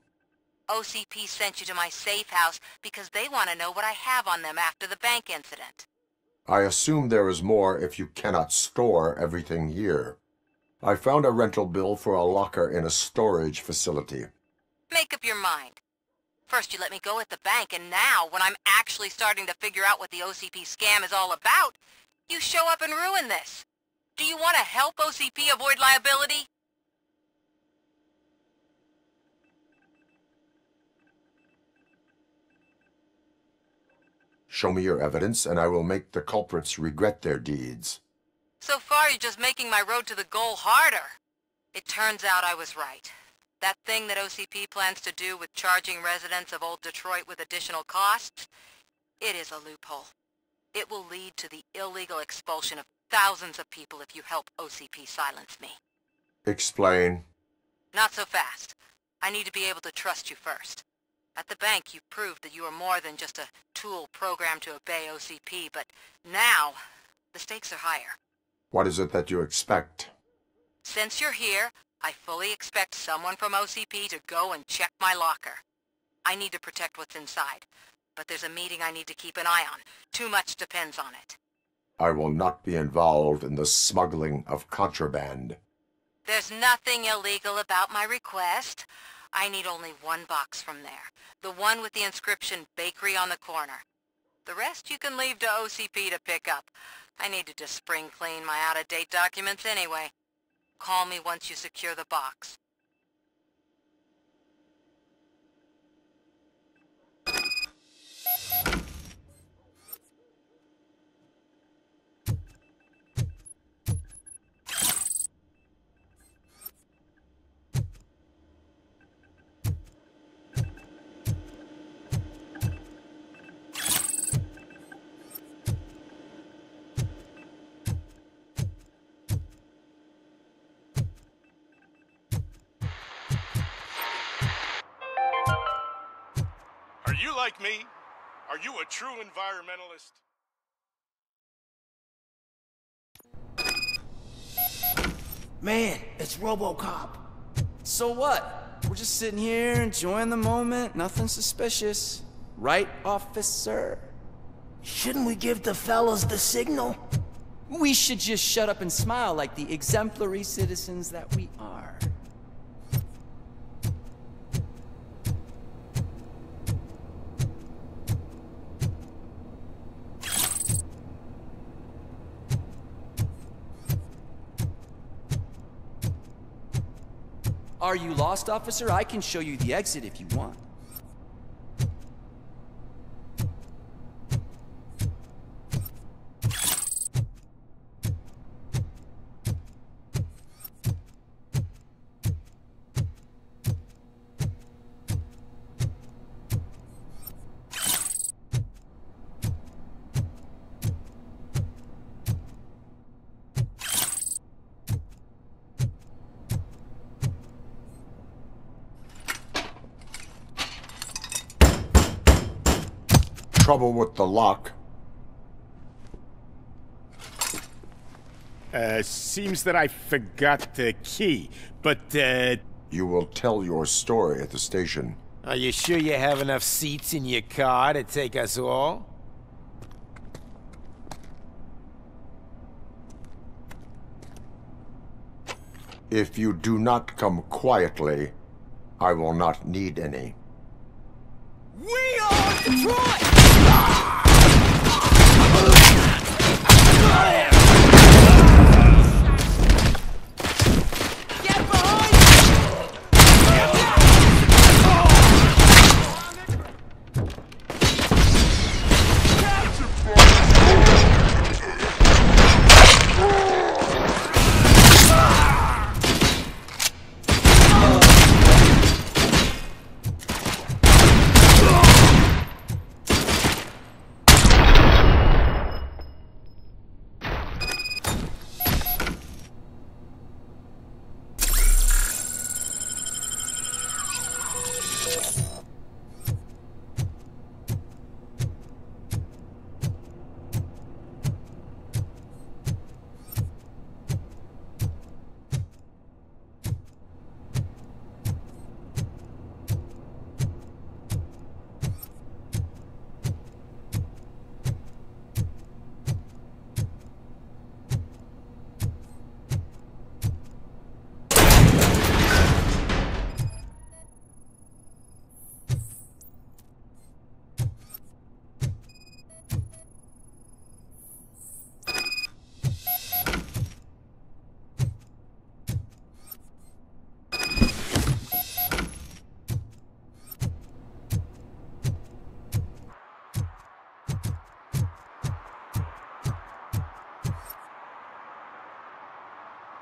OCP sent you to my safe house because they want to know what I have on them after the bank incident. I assume there is more if you cannot store everything here. I found a rental bill for a locker in a storage facility. Make up your mind. First you let me go at the bank, and now, when I'm actually starting to figure out what the OCP scam is all about, you show up and ruin this. Do you want to help OCP avoid liability? Show me your evidence, and I will make the culprits regret their deeds. So far, you're just making my road to the goal harder. It turns out I was right. That thing that OCP plans to do with charging residents of Old Detroit with additional costs, it is a loophole. It will lead to the illegal expulsion of thousands of people if you help OCP silence me. Explain. Not so fast. I need to be able to trust you first. At the bank, you proved that you are more than just a tool programmed to obey OCP, but now, the stakes are higher. What is it that you expect? Since you're here, I fully expect someone from OCP to go and check my locker. I need to protect what's inside, but there's a meeting I need to keep an eye on. Too much depends on it. I will not be involved in the smuggling of contraband. There's nothing illegal about my request. I need only one box from there. The one with the inscription Bakery on the corner. The rest you can leave to OCP to pick up. I needed to spring clean my out-of-date documents anyway. Call me once you secure the box. Are you like me? Are you a true environmentalist? Man, it's RoboCop. So what? We're just sitting here enjoying the moment, nothing suspicious. Right, officer? Shouldn't we give the fellas the signal? We should just shut up and smile like the exemplary citizens that we are. Are you lost, officer? I can show you the exit if you want. Trouble with the lock. Seems that I forgot the key, but, You will tell your story at the station. Are you sure you have enough seats in your car to take us all? If you do not come quietly, I will not need any. We are Detroit!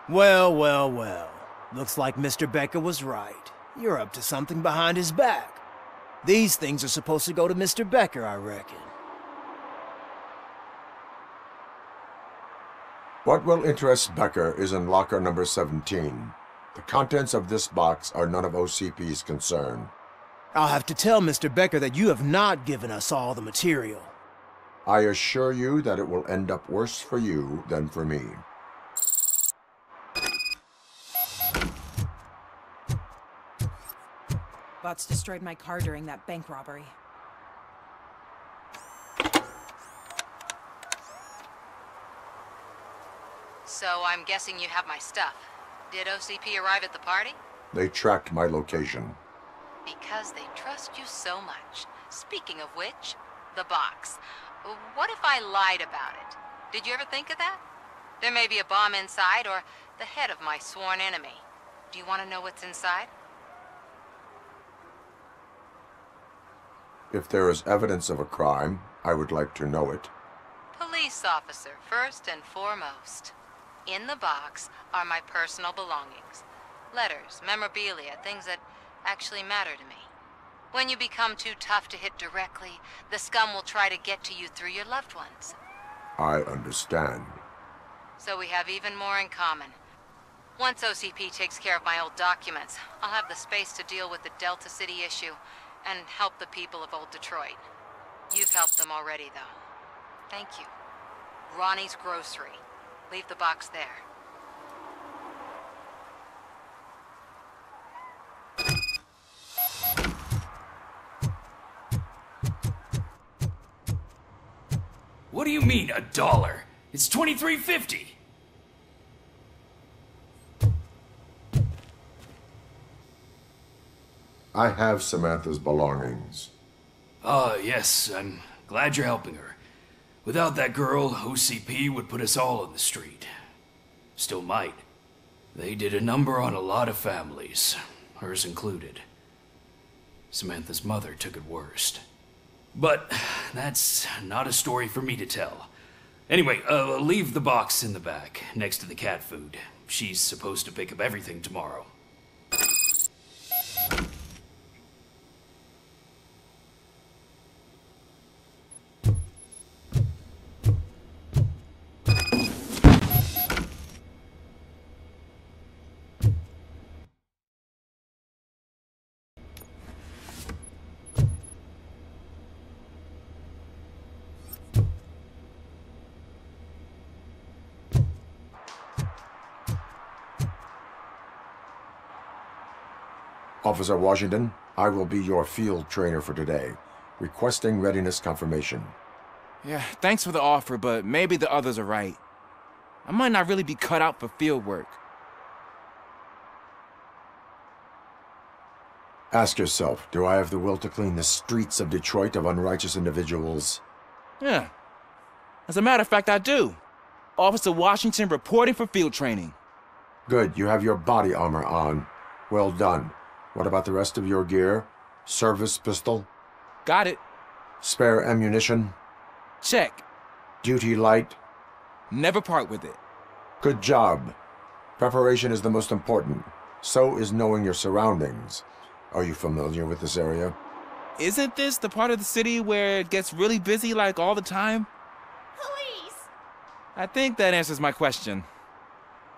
Well, well, well. Looks like Mr. Becker was right. You're up to something behind his back. These things are supposed to go to Mr. Becker, I reckon. What will interest Becker is in locker number 17. The contents of this box are none of OCP's concern. I'll have to tell Mr. Becker that you have not given us all the material. I assure you that it will end up worse for you than for me. Bots destroyed my car during that bank robbery. So I'm guessing you have my stuff. Did OCP arrive at the party? They tracked my location. Because they trust you so much. Speaking of which, the box. What if I lied about it? Did you ever think of that? There may be a bomb inside, or the head of my sworn enemy. Do you want to know what's inside? If there is evidence of a crime, I would like to know it. Police officer, first and foremost. In the box are my personal belongings. Letters, memorabilia, things that actually matter to me. When you become too tough to hit directly, the scum will try to get to you through your loved ones. I understand. So we have even more in common. Once OCP takes care of my old documents, I'll have the space to deal with the Delta City issue and help the people of Old Detroit. You've helped them already, though. Thank you. Ronnie's Grocery. Leave the box there. What do you mean, $1? It's $23.50. I have Samantha's belongings. Ah, yes, I'm glad you're helping her. Without that girl, OCP would put us all on the street. Still might. They did a number on a lot of families, hers included. Samantha's mother took it worst. But that's not a story for me to tell. Anyway, leave the box in the back, next to the cat food. She's supposed to pick up everything tomorrow. Officer Washington, I will be your field trainer for today. Requesting readiness confirmation. Yeah, thanks for the offer, but maybe the others are right. I might not really be cut out for field work. Ask yourself, do I have the will to clean the streets of Detroit of unrighteous individuals? Yeah. As a matter of fact, I do. Officer Washington reporting for field training. Good, you have your body armor on. Well done. What about the rest of your gear? Service pistol? Got it. Spare ammunition? Check. Duty light? Never part with it. Good job. Preparation is the most important. So is knowing your surroundings. Are you familiar with this area? Isn't this the part of the city where it gets really busy like all the time? Police! I think that answers my question.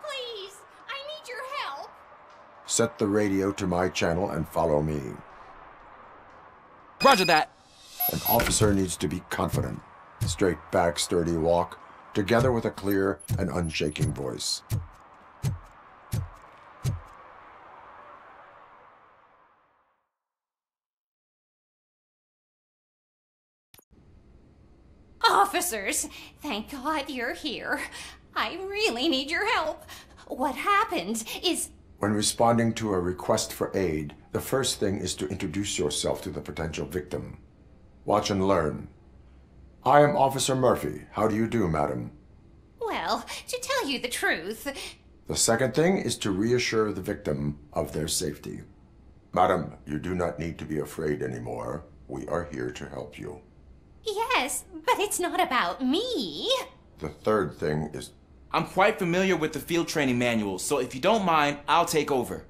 Please! I need your help! Set the radio to my channel and follow me. Roger that. An officer needs to be confident. Straight back, sturdy walk, together with a clear and unshaking voice. Officers, thank God you're here. I really need your help. What happened is... When responding to a request for aid, the first thing is to introduce yourself to the potential victim. Watch and learn. I am Officer Murphy. How do you do, madam? Well, to tell you the truth... The second thing is to reassure the victim of their safety. Madam, you do not need to be afraid anymore. We are here to help you. Yes, but it's not about me. The third thing is... I'm quite familiar with the field training manual, so if you don't mind, I'll take over.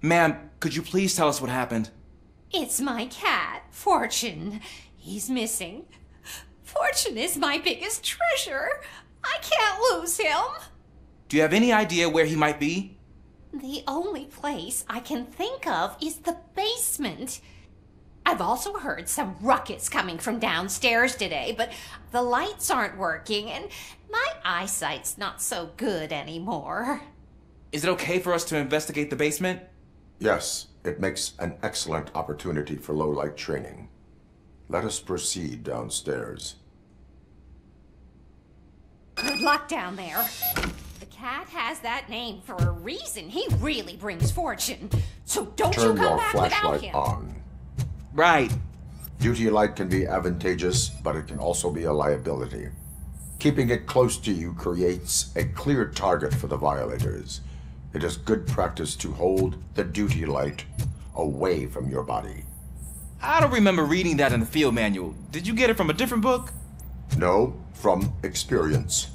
Ma'am, could you please tell us what happened? It's my cat, Fortune. He's missing. Fortune is my biggest treasure. I can't lose him. Do you have any idea where he might be? The only place I can think of is the basement. I've also heard some ruckus coming from downstairs today, but the lights aren't working and my eyesight's not so good anymore. Is it okay for us to investigate the basement? Yes, it makes an excellent opportunity for low-light training. Let us proceed downstairs. Good luck down there. The cat has that name for a reason. He really brings fortune. So don't you Turn come your back without flashlight him. on. Right. Duty light can be advantageous, but it can also be a liability. Keeping it close to you creates a clear target for the violators. It is good practice to hold the duty light away from your body. I don't remember reading that in the field manual. Did you get it from a different book? No, from experience.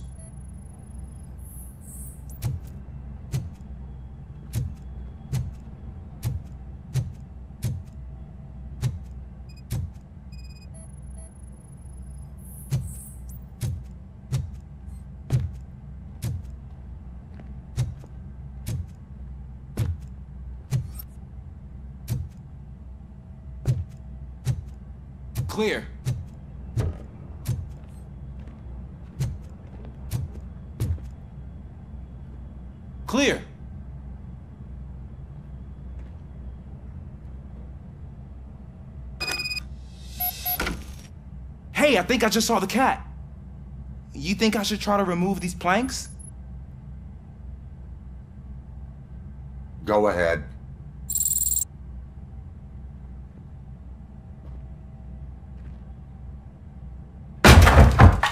Clear. Clear. Hey, I think I just saw the cat. You think I should try to remove these planks? Go ahead.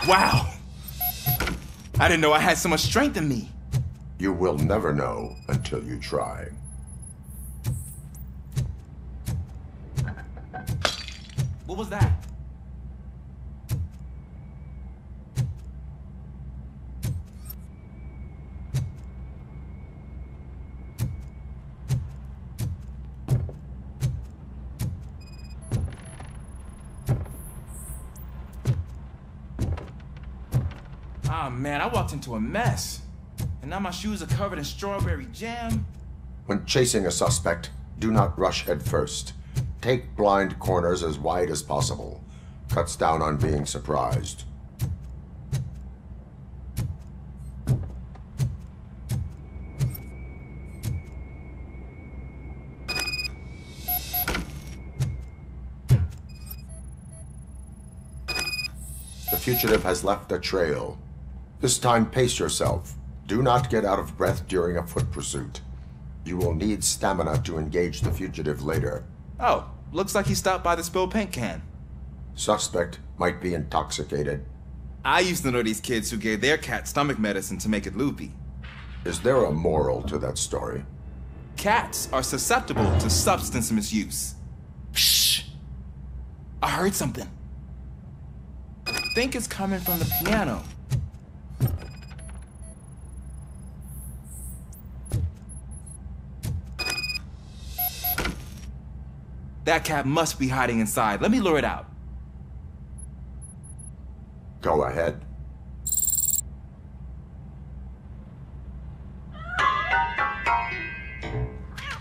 Wow! I didn't know I had so much strength in me. You will never know until you try. What was that? Ah, man, I walked into a mess. And now my shoes are covered in strawberry jam. When chasing a suspect, do not rush head first. Take blind corners as wide as possible. Cuts down on being surprised. The fugitive has left a trail. This time, pace yourself. Do not get out of breath during a foot pursuit. You will need stamina to engage the fugitive later. Oh, looks like he stopped by the spilled paint can. Suspect might be intoxicated. I used to know these kids who gave their cat stomach medicine to make it loopy. Is there a moral to that story? Cats are susceptible to substance misuse. Shh! I heard something. I think it's coming from the piano. That cat must be hiding inside. Let me lure it out. Go ahead.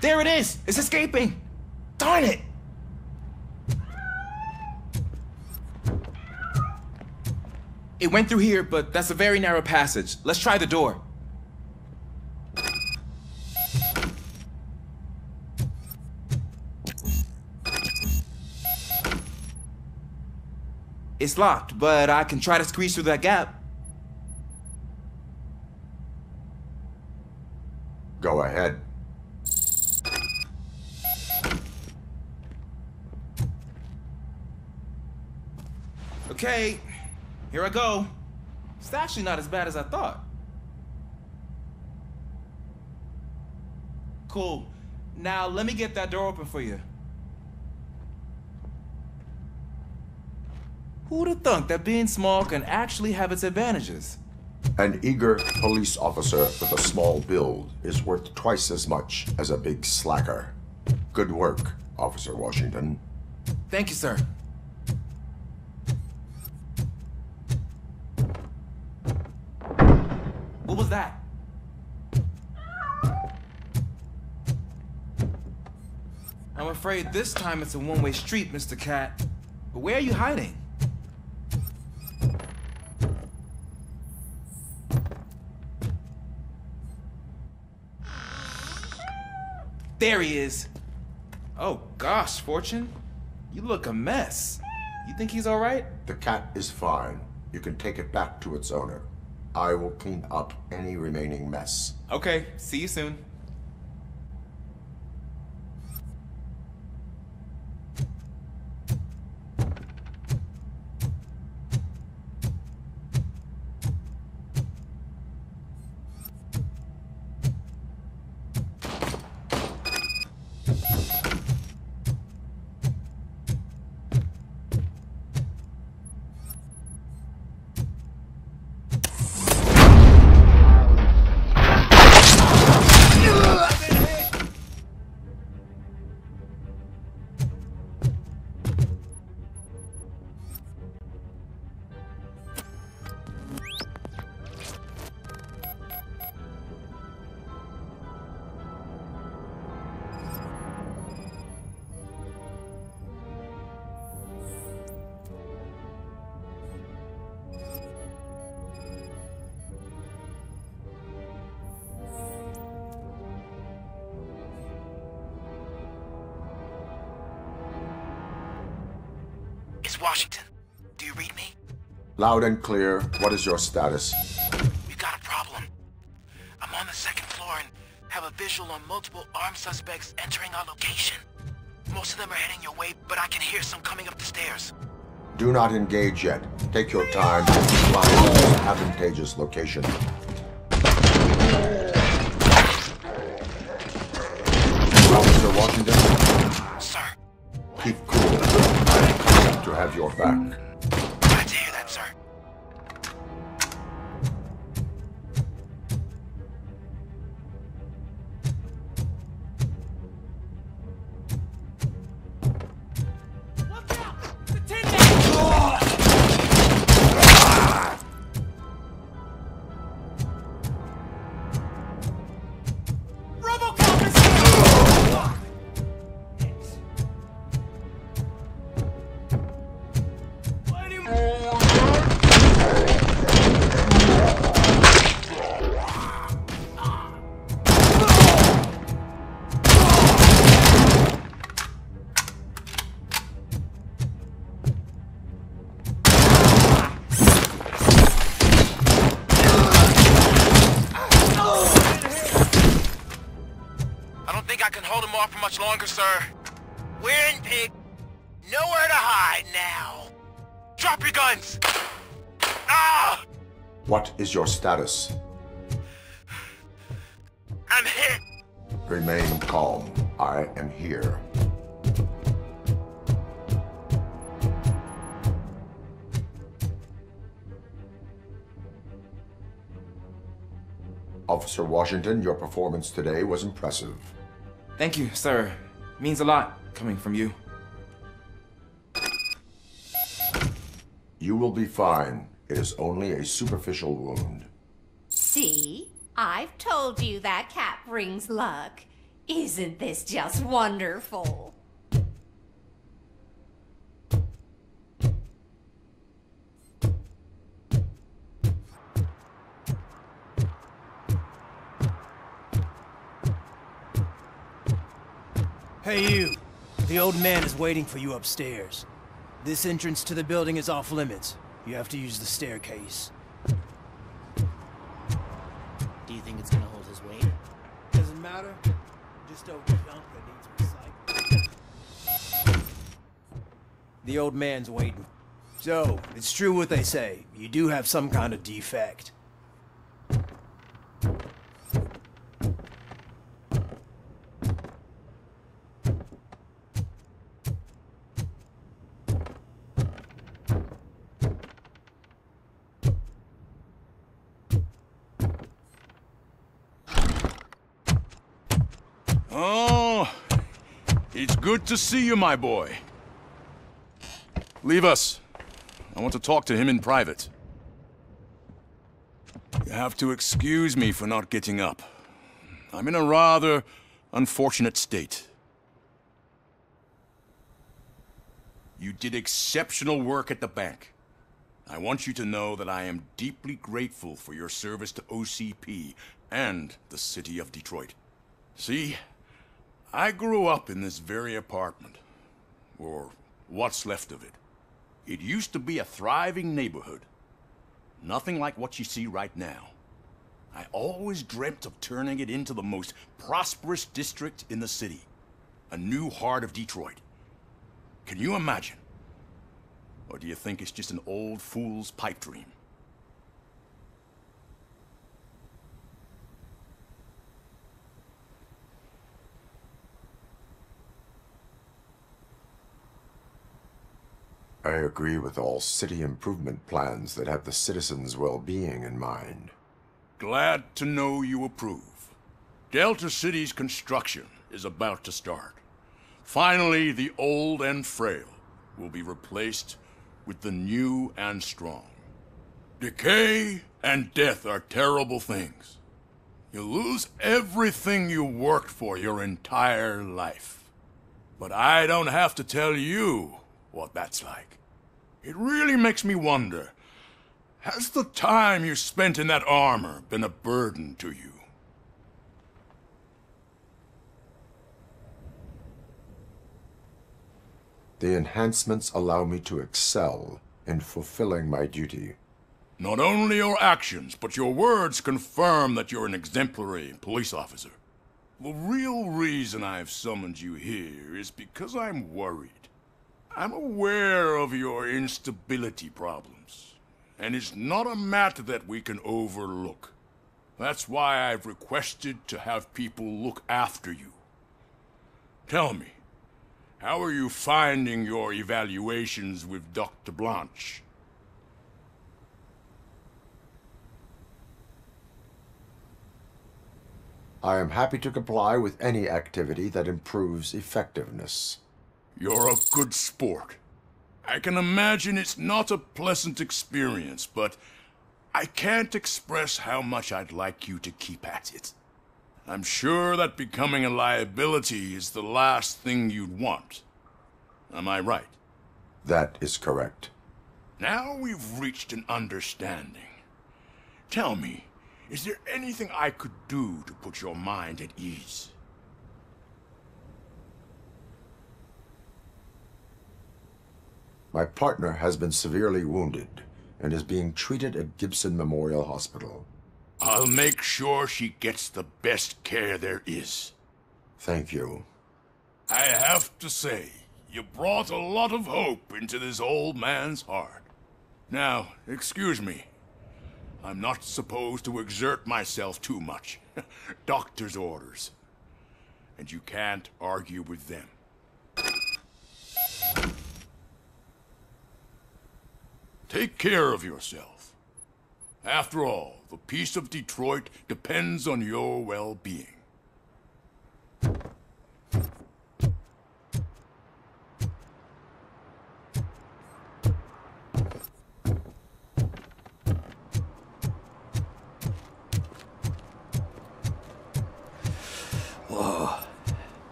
There it is! It's escaping! Darn it! It went through here, but that's a very narrow passage. Let's try the door. It's locked, but I can try to squeeze through that gap. Go ahead. Okay, here I go. It's actually not as bad as I thought. Cool. Now let me get that door open for you. Who'd have thunk that being small can actually have its advantages? An eager police officer with a small build is worth twice as much as a big slacker. Good work, Officer Washington. Thank you, sir. What was that? I'm afraid this time it's a one-way street, Mr. Cat. But where are you hiding? There he is. Oh gosh, Fortune. You look a mess. You think he's all right? The cat is fine. You can take it back to its owner. I will clean up any remaining mess. Okay, see you soon. Washington. Do you read me? Loud and clear. What is your status? We've got a problem. I'm on the second floor and have a visual on multiple armed suspects entering our location. Most of them are heading your way, but I can hear some coming up the stairs. Do not engage yet. Take your time and find the most advantageous location. Officer Washington? Sir. Keep cool. I'm coming to have your back. Glad to hear that, sir. RoboCop is here! I don't think I can hold him off for much longer, sir. We're in, pig. Nowhere to hide now. Drop your guns! Ah! What is your status? I'm hit! Remain calm. I am here. Officer Washington, your performance today was impressive. Thank you, sir. Means a lot coming from you. You will be fine. It is only a superficial wound. See? I've told you that cap brings luck. Isn't this just wonderful? Hey you, the old man is waiting for you upstairs. This entrance to the building is off limits. You have to use the staircase. Do you think it's gonna hold his weight? Doesn't matter. Just don't junk that needs recycling. The old man's waiting. So, it's true what they say. You do have some kind of defect. Oh, it's good to see you, my boy. Leave us. I want to talk to him in private. You have to excuse me for not getting up. I'm in a rather unfortunate state. You did exceptional work at the bank. I want you to know that I am deeply grateful for your service to OCP and the city of Detroit. See, I grew up in this very apartment, or what's left of it. It used to be a thriving neighborhood. Nothing like what you see right now. I always dreamt of turning it into the most prosperous district in the city. A new heart of Detroit. Can you imagine? Or do you think it's just an old fool's pipe dream? I agree with all city improvement plans that have the citizens' well-being in mind. Glad to know you approve. Delta City's construction is about to start. Finally, the old and frail will be replaced with the new and strong. Decay and death are terrible things. You lose everything you worked for your entire life. But I don't have to tell you what that's like. It really makes me wonder, has the time you spent in that armor been a burden to you? The enhancements allow me to excel in fulfilling my duty. Not only your actions, but your words confirm that you're an exemplary police officer. The real reason I've summoned you here is because I'm worried. I'm aware of your instability problems, and it's not a matter that we can overlook. That's why I've requested to have people look after you. Tell me, how are you finding your evaluations with Dr. Blanche? I am happy to comply with any activity that improves effectiveness. You're a good sport. I can imagine it's not a pleasant experience, but I can't express how much I'd like you to keep at it. I'm sure that becoming a liability is the last thing you'd want. Am I right? That is correct. Now we've reached an understanding. Tell me, is there anything I could do to put your mind at ease? My partner has been severely wounded and is being treated at Gibson Memorial Hospital. I'll make sure she gets the best care there is. Thank you. I have to say, you brought a lot of hope into this old man's heart. Now, excuse me. I'm not supposed to exert myself too much. Doctor's orders. And you can't argue with them. Take care of yourself. After all, the peace of Detroit depends on your well-being. Whoa,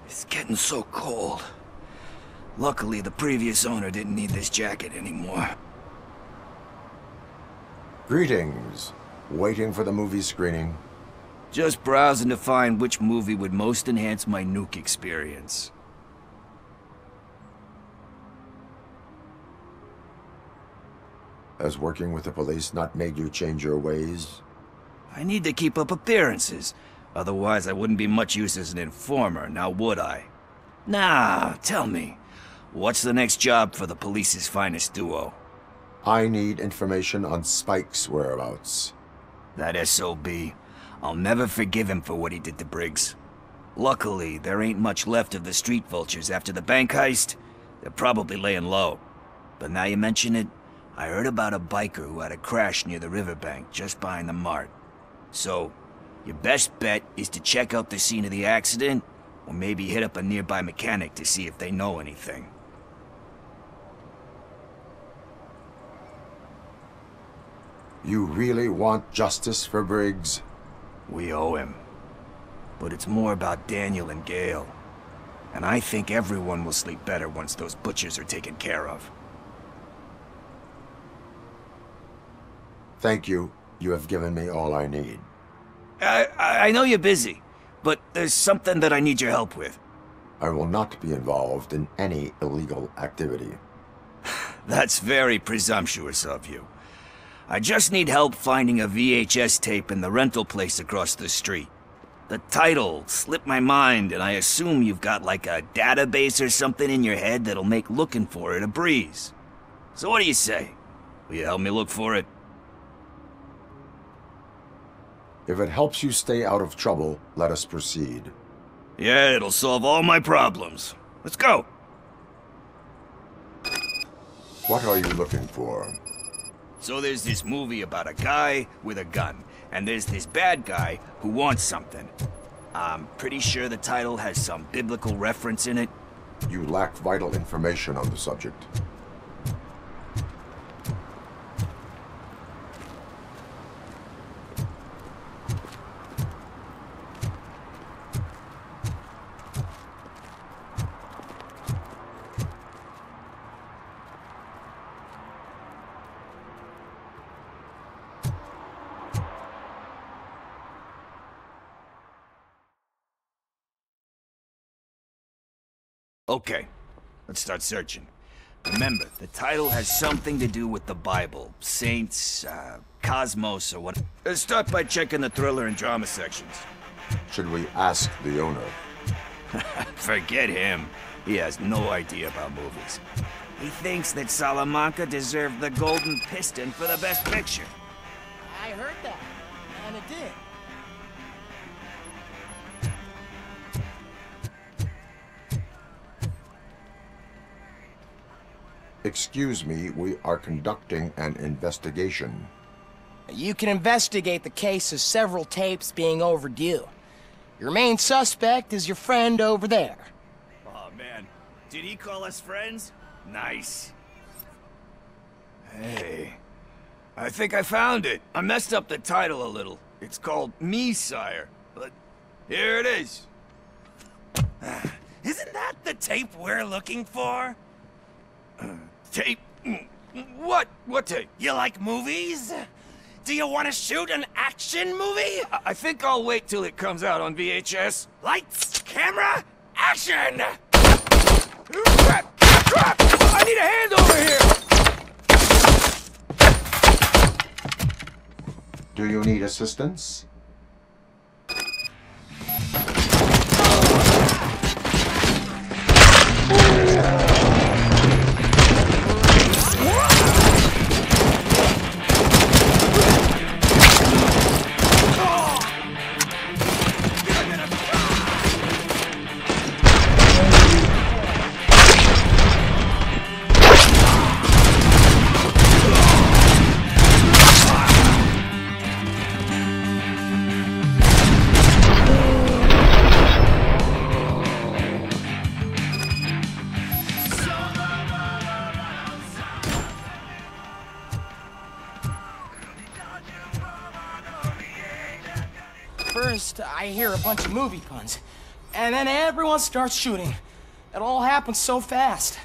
it's getting so cold. Luckily, the previous owner didn't need this jacket anymore. Greetings. Waiting for the movie screening. Just browsing to find which movie would most enhance my nuke experience. Has working with the police not made you change your ways? I need to keep up appearances. Otherwise, I wouldn't be much use as an informer, now would I? Nah, tell me. What's the next job for the police's finest duo? I need information on Spike's whereabouts. That SOB. I'll never forgive him for what he did to Briggs. Luckily, there ain't much left of the street vultures after the bank heist. They're probably laying low. But now you mention it, I heard about a biker who had a crash near the riverbank just behind the mart. So, your best bet is to check out the scene of the accident, or maybe hit up a nearby mechanic to see if they know anything. You really want justice for Briggs? We owe him. But it's more about Daniel and Gale. And I think everyone will sleep better once those butchers are taken care of. Thank you. You have given me all I need. I know you're busy, but there's something that I need your help with. I will not be involved in any illegal activity. That's very presumptuous of you. I just need help finding a VHS tape in the rental place across the street. The title slipped my mind, and I assume you've got like a database or something in your head that'll make looking for it a breeze. So what do you say? Will you help me look for it? If it helps you stay out of trouble, let us proceed. Yeah, it'll solve all my problems. Let's go. What are you looking for? So there's this movie about a guy with a gun, and there's this bad guy who wants something. I'm pretty sure the title has some biblical reference in it. You lack vital information on the subject. Okay, let's start searching. Remember, the title has something to do with the Bible, saints, cosmos, or what. Start by checking the thriller and drama sections. Should we ask the owner? Forget him. He has no idea about movies. He thinks that Salamanca deserved the Golden Piston for the Best Picture. I heard that, and it did. Excuse me, we are conducting an investigation. You can investigate the case of several tapes being overdue. Your main suspect is your friend over there. Oh, man. Did he call us friends? Nice. Hey. I think I found it. I messed up the title a little. It's called Me, Sire. But here it is. Isn't that the tape we're looking for? Tape? What? What tape? You like movies? Do you want to shoot an action movie? I think I'll wait till it comes out on VHS. Lights, camera, action! Crap! Crap! I need a hand over here! Do you need assistance? First, I hear a bunch of movie puns, and then everyone starts shooting. It all happens so fast.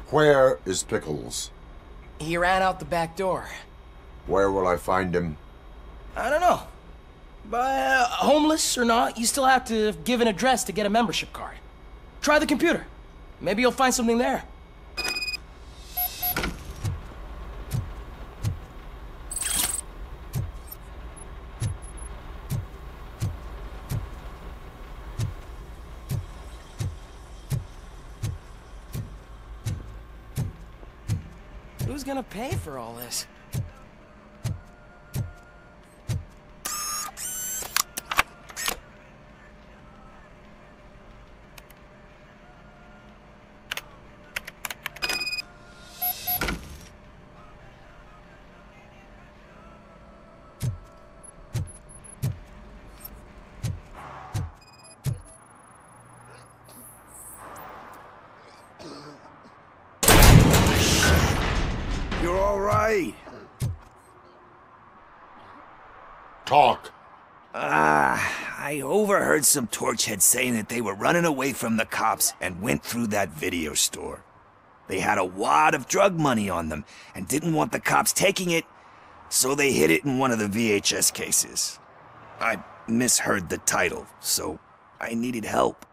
Where is Pickles? He ran out the back door. Where will I find him? I don't know. But homeless or not, you still have to give an address to get a membership card. Try the computer. Maybe you'll find something there. Who's gonna pay for all this? You're all right. Talk. I overheard some torchheads saying that they were running away from the cops and went through that video store. They had a wad of drug money on them and didn't want the cops taking it, so they hid it in one of the VHS cases. I misheard the title, so I needed help.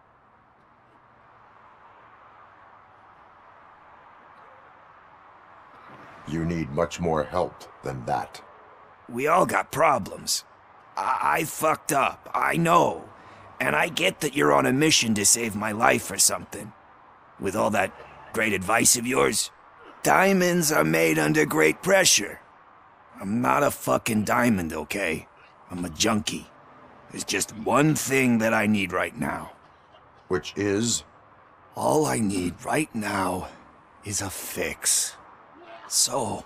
You need much more help than that. We all got problems. I fucked up, I know. And I get that you're on a mission to save my life or something. With all that great advice of yours, diamonds are made under great pressure. I'm not a fucking diamond, okay? I'm a junkie. There's just one thing that I need right now. Which is? All I need right now is a fix. So,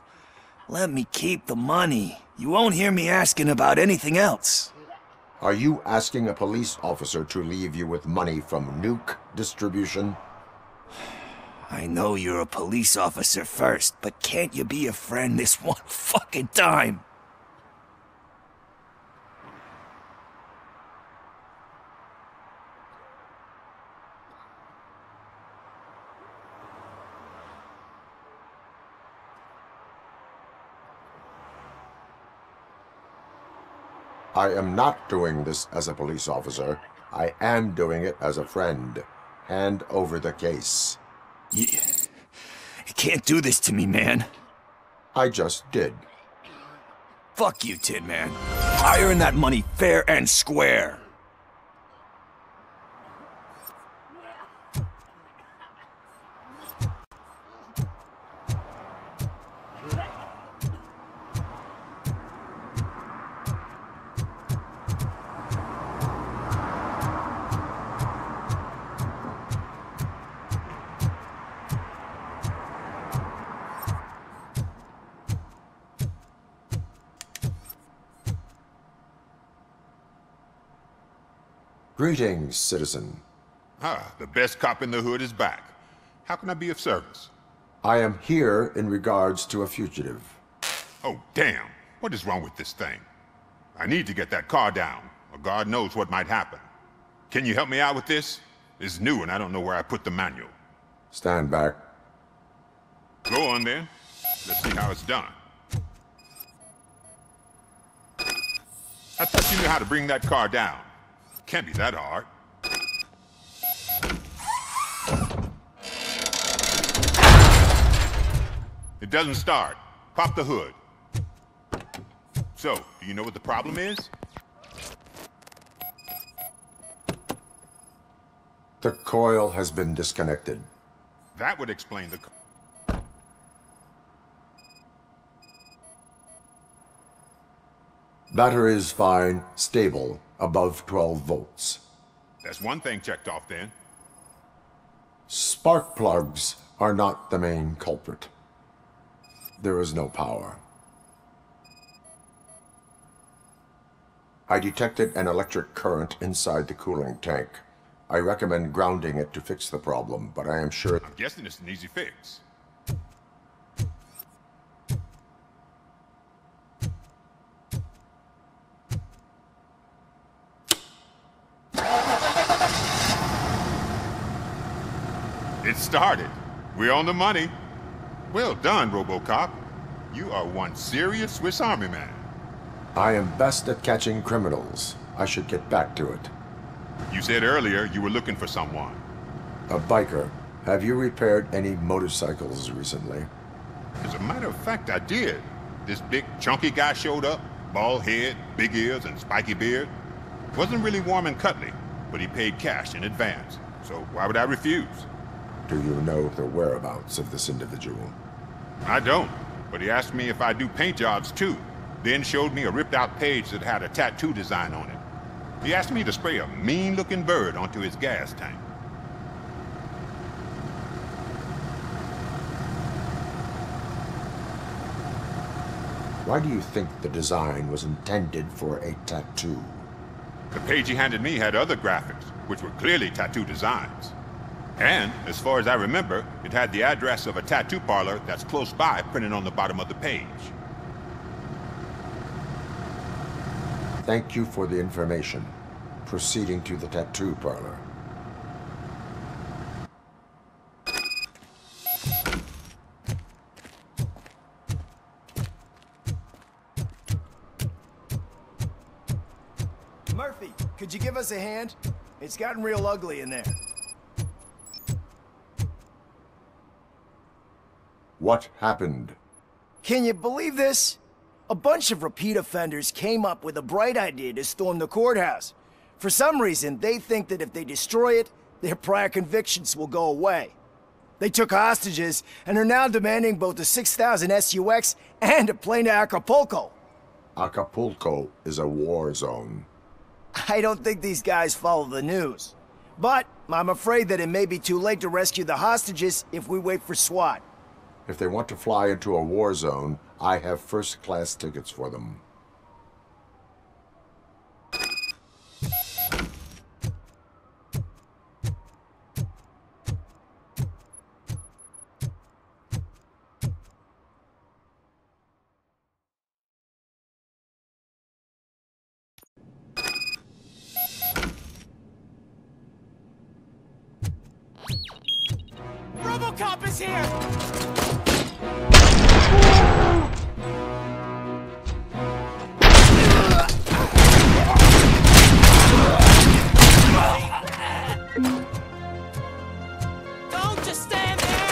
let me keep the money. You won't hear me asking about anything else. Are you asking a police officer to leave you with money from nuke distribution? I know you're a police officer first, but can't you be a friend this one fucking time? I am not doing this as a police officer. I am doing it as a friend. hand over the case. You can't do this to me, man. I just did. Fuck you, Tin Man. I earned that money fair and square. Greetings, citizen. Ah, the best cop in the hood is back. How can I be of service? I am here in regards to a fugitive. Oh, damn. What is wrong with this thing? I need to get that car down, or God knows what might happen. Can you help me out with this? It's new and I don't know where I put the manual. Stand back. Go on then. Let's see how it's done. I thought you knew how to bring that car down. Can't be that hard. It doesn't start. Pop the hood. So, do you know what the problem is? The coil has been disconnected. That would explain the... Battery is fine, stable, above 12 volts. That's one thing checked off then. Spark plugs are not the main culprit. There is no power. I detected an electric current inside the cooling tank. I recommend grounding it to fix the problem, but I am sure... I'm guessing it's an easy fix. It started. We're on the money. Well done, RoboCop. You are one serious Swiss Army man. I am best at catching criminals. I should get back to it. You said earlier you were looking for someone. A biker. Have you repaired any motorcycles recently? As a matter of fact, I did. This big, chunky guy showed up. Bald head, big ears, and spiky beard. Wasn't really warm and cuddly, but he paid cash in advance. So why would I refuse? Do you know the whereabouts of this individual? I don't, but he asked me if I do paint jobs too, then showed me a ripped-out page that had a tattoo design on it. He asked me to spray a mean-looking bird onto his gas tank. Why do you think the design was intended for a tattoo? The page he handed me had other graphics, which were clearly tattoo designs. And, as far as I remember, it had the address of a tattoo parlor that's close by printed on the bottom of the page. Thank you for the information. Proceeding to the tattoo parlor. Murphy, could you give us a hand? It's gotten real ugly in there. What happened? Can you believe this? A bunch of repeat offenders came up with a bright idea to storm the courthouse. For some reason, they think that if they destroy it, their prior convictions will go away. They took hostages and are now demanding both a 6,000 SUX and a plane to Acapulco. Acapulco is a war zone. I don't think these guys follow the news. But I'm afraid that it may be too late to rescue the hostages if we wait for SWAT. If they want to fly into a war zone, I have first-class tickets for them. RoboCop is here! Just stand there!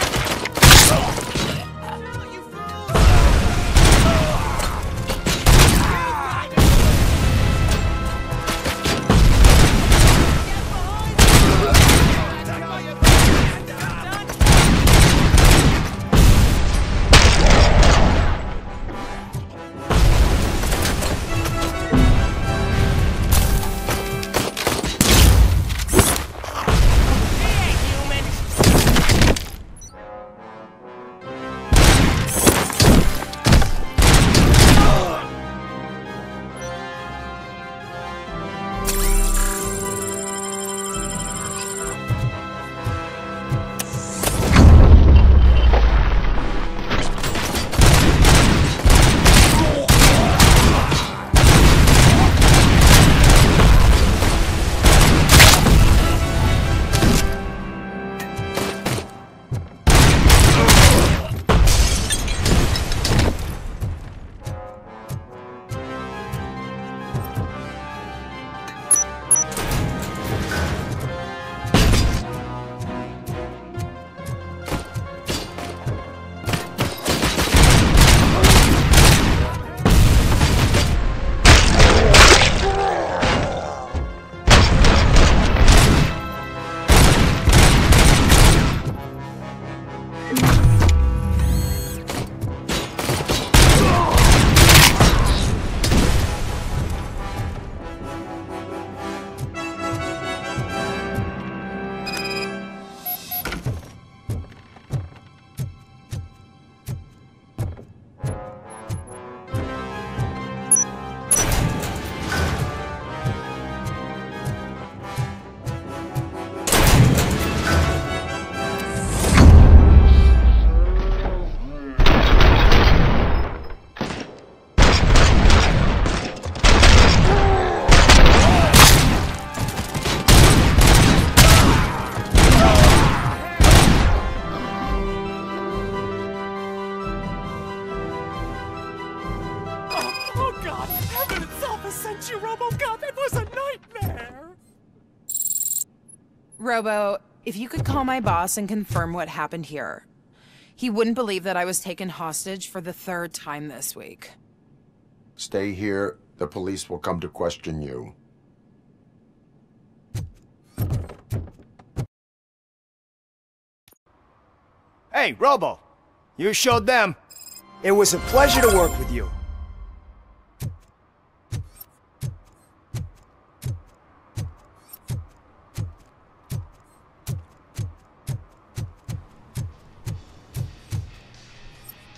sent you, RoboCop! It was a nightmare! Robo, if you could call my boss and confirm what happened here. He wouldn't believe that I was taken hostage for the 3rd time this week. Stay here. The police will come to question you. Hey, Robo! You showed them. It was a pleasure to work with you.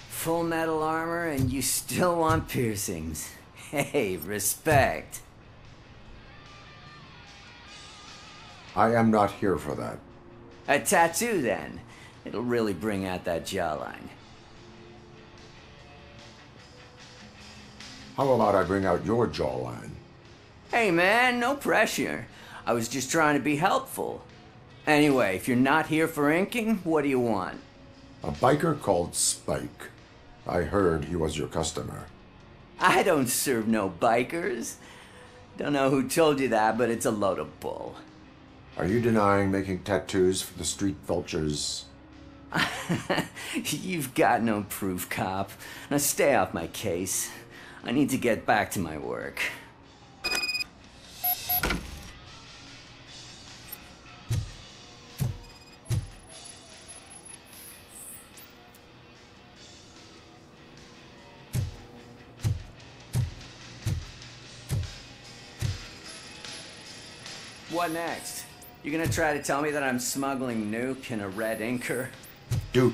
Full metal armor and you still want piercings. Hey, respect. I am not here for that. A tattoo, then. It'll really bring out that jawline. How about I bring out your jawline? Hey, man, no pressure. I was just trying to be helpful. Anyway, if you're not here for inking, what do you want? A biker called Spike. I heard he was your customer. I don't serve no bikers. Don't know who told you that, but it's a load of bull. Are you denying making tattoos for the street vultures? You've got no proof, cop. Now stay off my case. I need to get back to my work. What next? You gonna try to tell me that I'm smuggling Nuke in a red inker? Dude.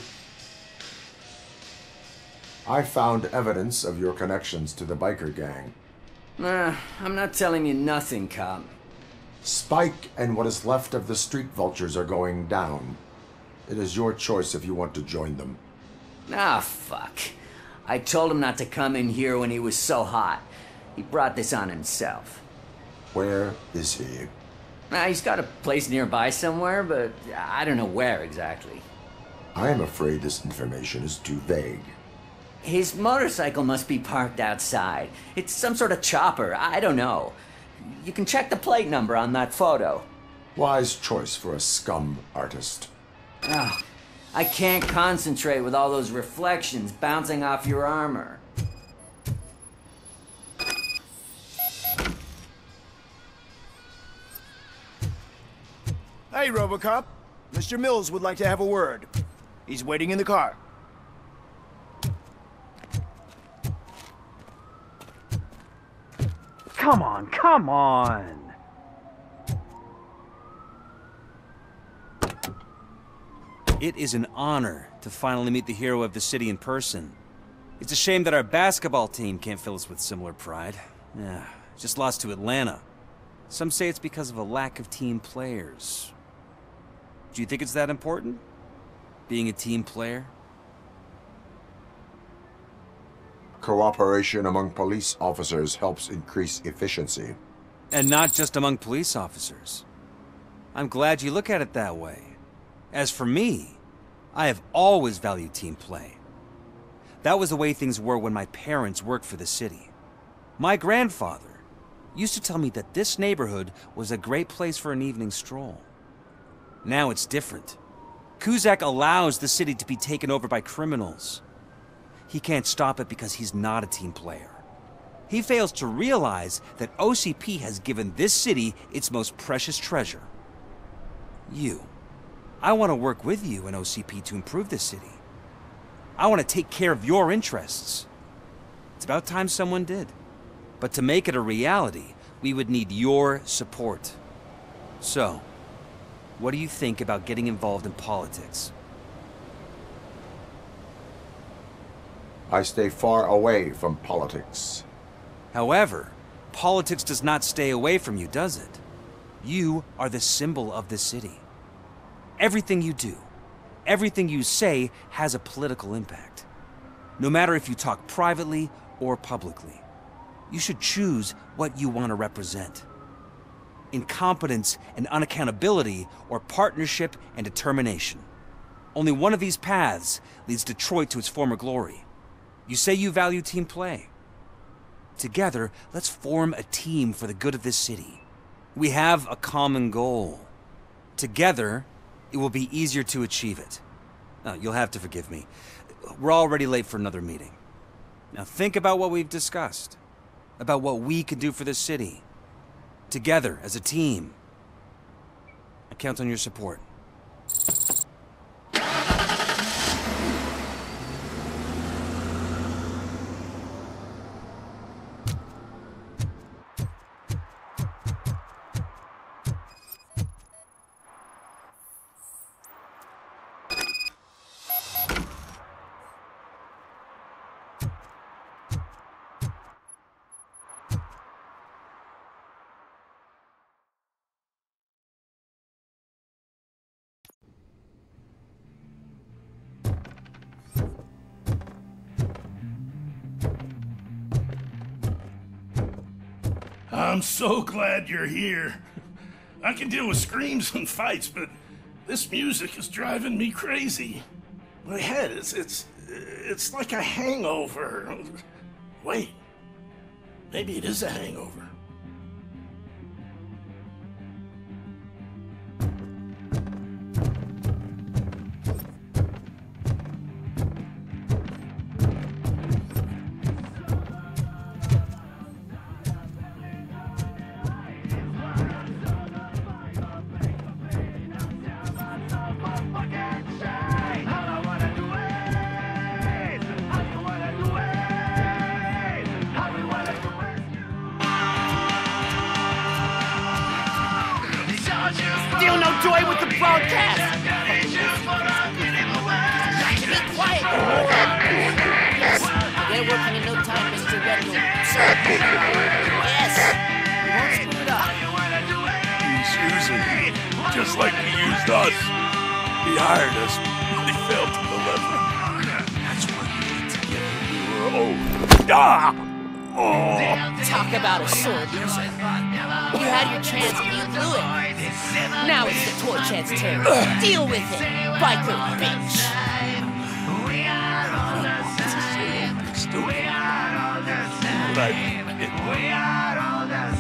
I found evidence of your connections to the biker gang. I'm not telling you nothing, cop. Spike and what is left of the street vultures are going down. It is your choice if you want to join them. Ah, fuck. I told him not to come in here when he was so hot. He brought this on himself. Where is he? He's got a place nearby somewhere, but I don't know where exactly. I am afraid this information is too vague. His motorcycle must be parked outside. It's some sort of chopper. I don't know. You can check the plate number on that photo. Wise choice for a scum artist. Oh, I can't concentrate with all those reflections bouncing off your armor. Hey, RoboCop. Mr. Mills would like to have a word. He's waiting in the car. Come on, come on! It is an honor to finally meet the hero of the city in person. It's a shame that our basketball team can't fill us with similar pride. Yeah, just lost to Atlanta. Some say it's because of a lack of team players. Do you think it's that important? Being a team player? Cooperation among police officers helps increase efficiency. And not just among police officers. I'm glad you look at it that way. As for me, I have always valued team play. That was the way things were when my parents worked for the city. My grandfather used to tell me that this neighborhood was a great place for an evening stroll. Now it's different. Cusack allows the city to be taken over by criminals. He can't stop it because he's not a team player. He fails to realize that OCP has given this city its most precious treasure. You. I want to work with you and OCP to improve this city. I want to take care of your interests. It's about time someone did. But to make it a reality, we would need your support. So, what do you think about getting involved in politics? I stay far away from politics. However, politics does not stay away from you, does it? You are the symbol of the city. Everything you do, everything you say has a political impact. No matter if you talk privately or publicly, you should choose what you want to represent. Incompetence and unaccountability, or partnership and determination. Only one of these paths leads Detroit to its former glory. You say you value team play. Together, let's form a team for the good of this city. We have a common goal. Together, it will be easier to achieve it. Now, you'll have to forgive me. We're already late for another meeting. Now think about what we've discussed. About what we can do for this city. Together, as a team. I count on your support. I'm so glad you're here. I can deal with screams and fights, but this music is driving me crazy. My head, it's like a hangover. Wait, maybe it is a hangover. Still no joy with the broadcast! Be quiet! Yes, they're working in no time, Mr. Redwood. Sir. Yes! We won't screw it up. He's using me, just like he used us. He hired us, but he failed to deliver. That's why we need to get the old. Ah! Oh. Talk about a sore loser. You had your chance and you blew it. Now it's the torch head's turn. Deal with it, biker bitch.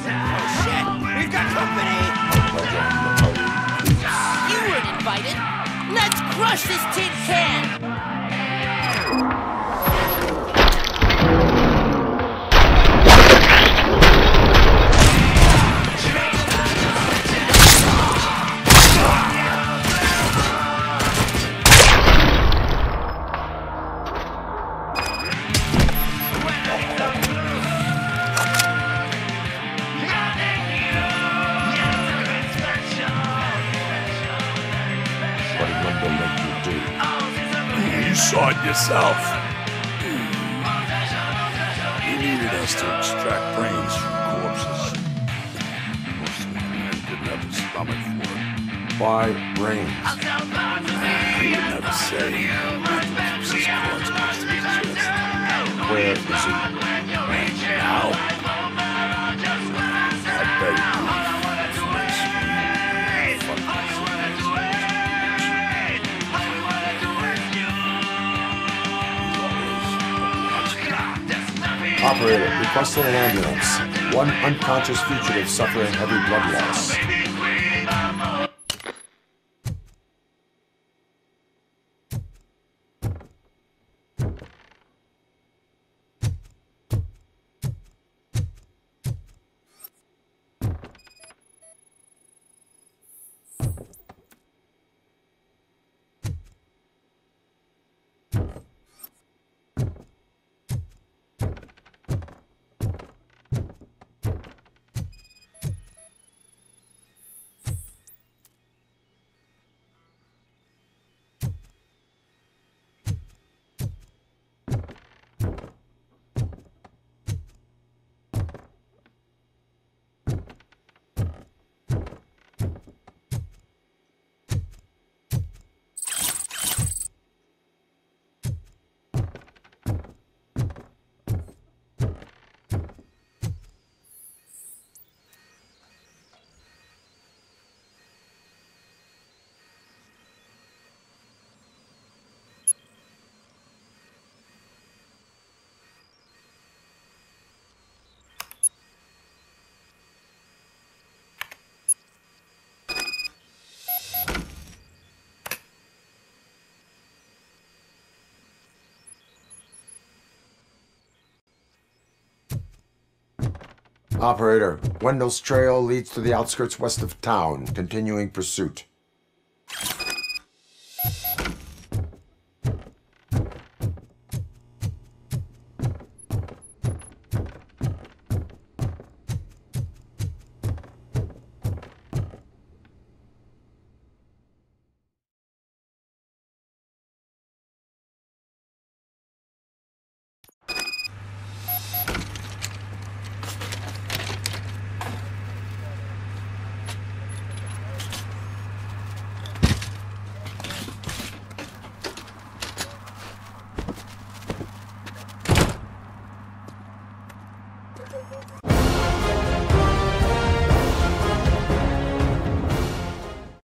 Oh shit, we've got company. You weren't invited. Let's Crush this tin can! What did Wendell make you do? You saw it yourself. He needed us to extract brains from corpses. Most of the men didn't have the stomach for it. Why brains? He would never say. He keeps his cards close to his chest. Where is he? Now? I bet he Operator, requesting an ambulance. One unconscious fugitive suffering heavy blood loss. Operator, Wendell's trail leads to the outskirts west of town. Continuing pursuit.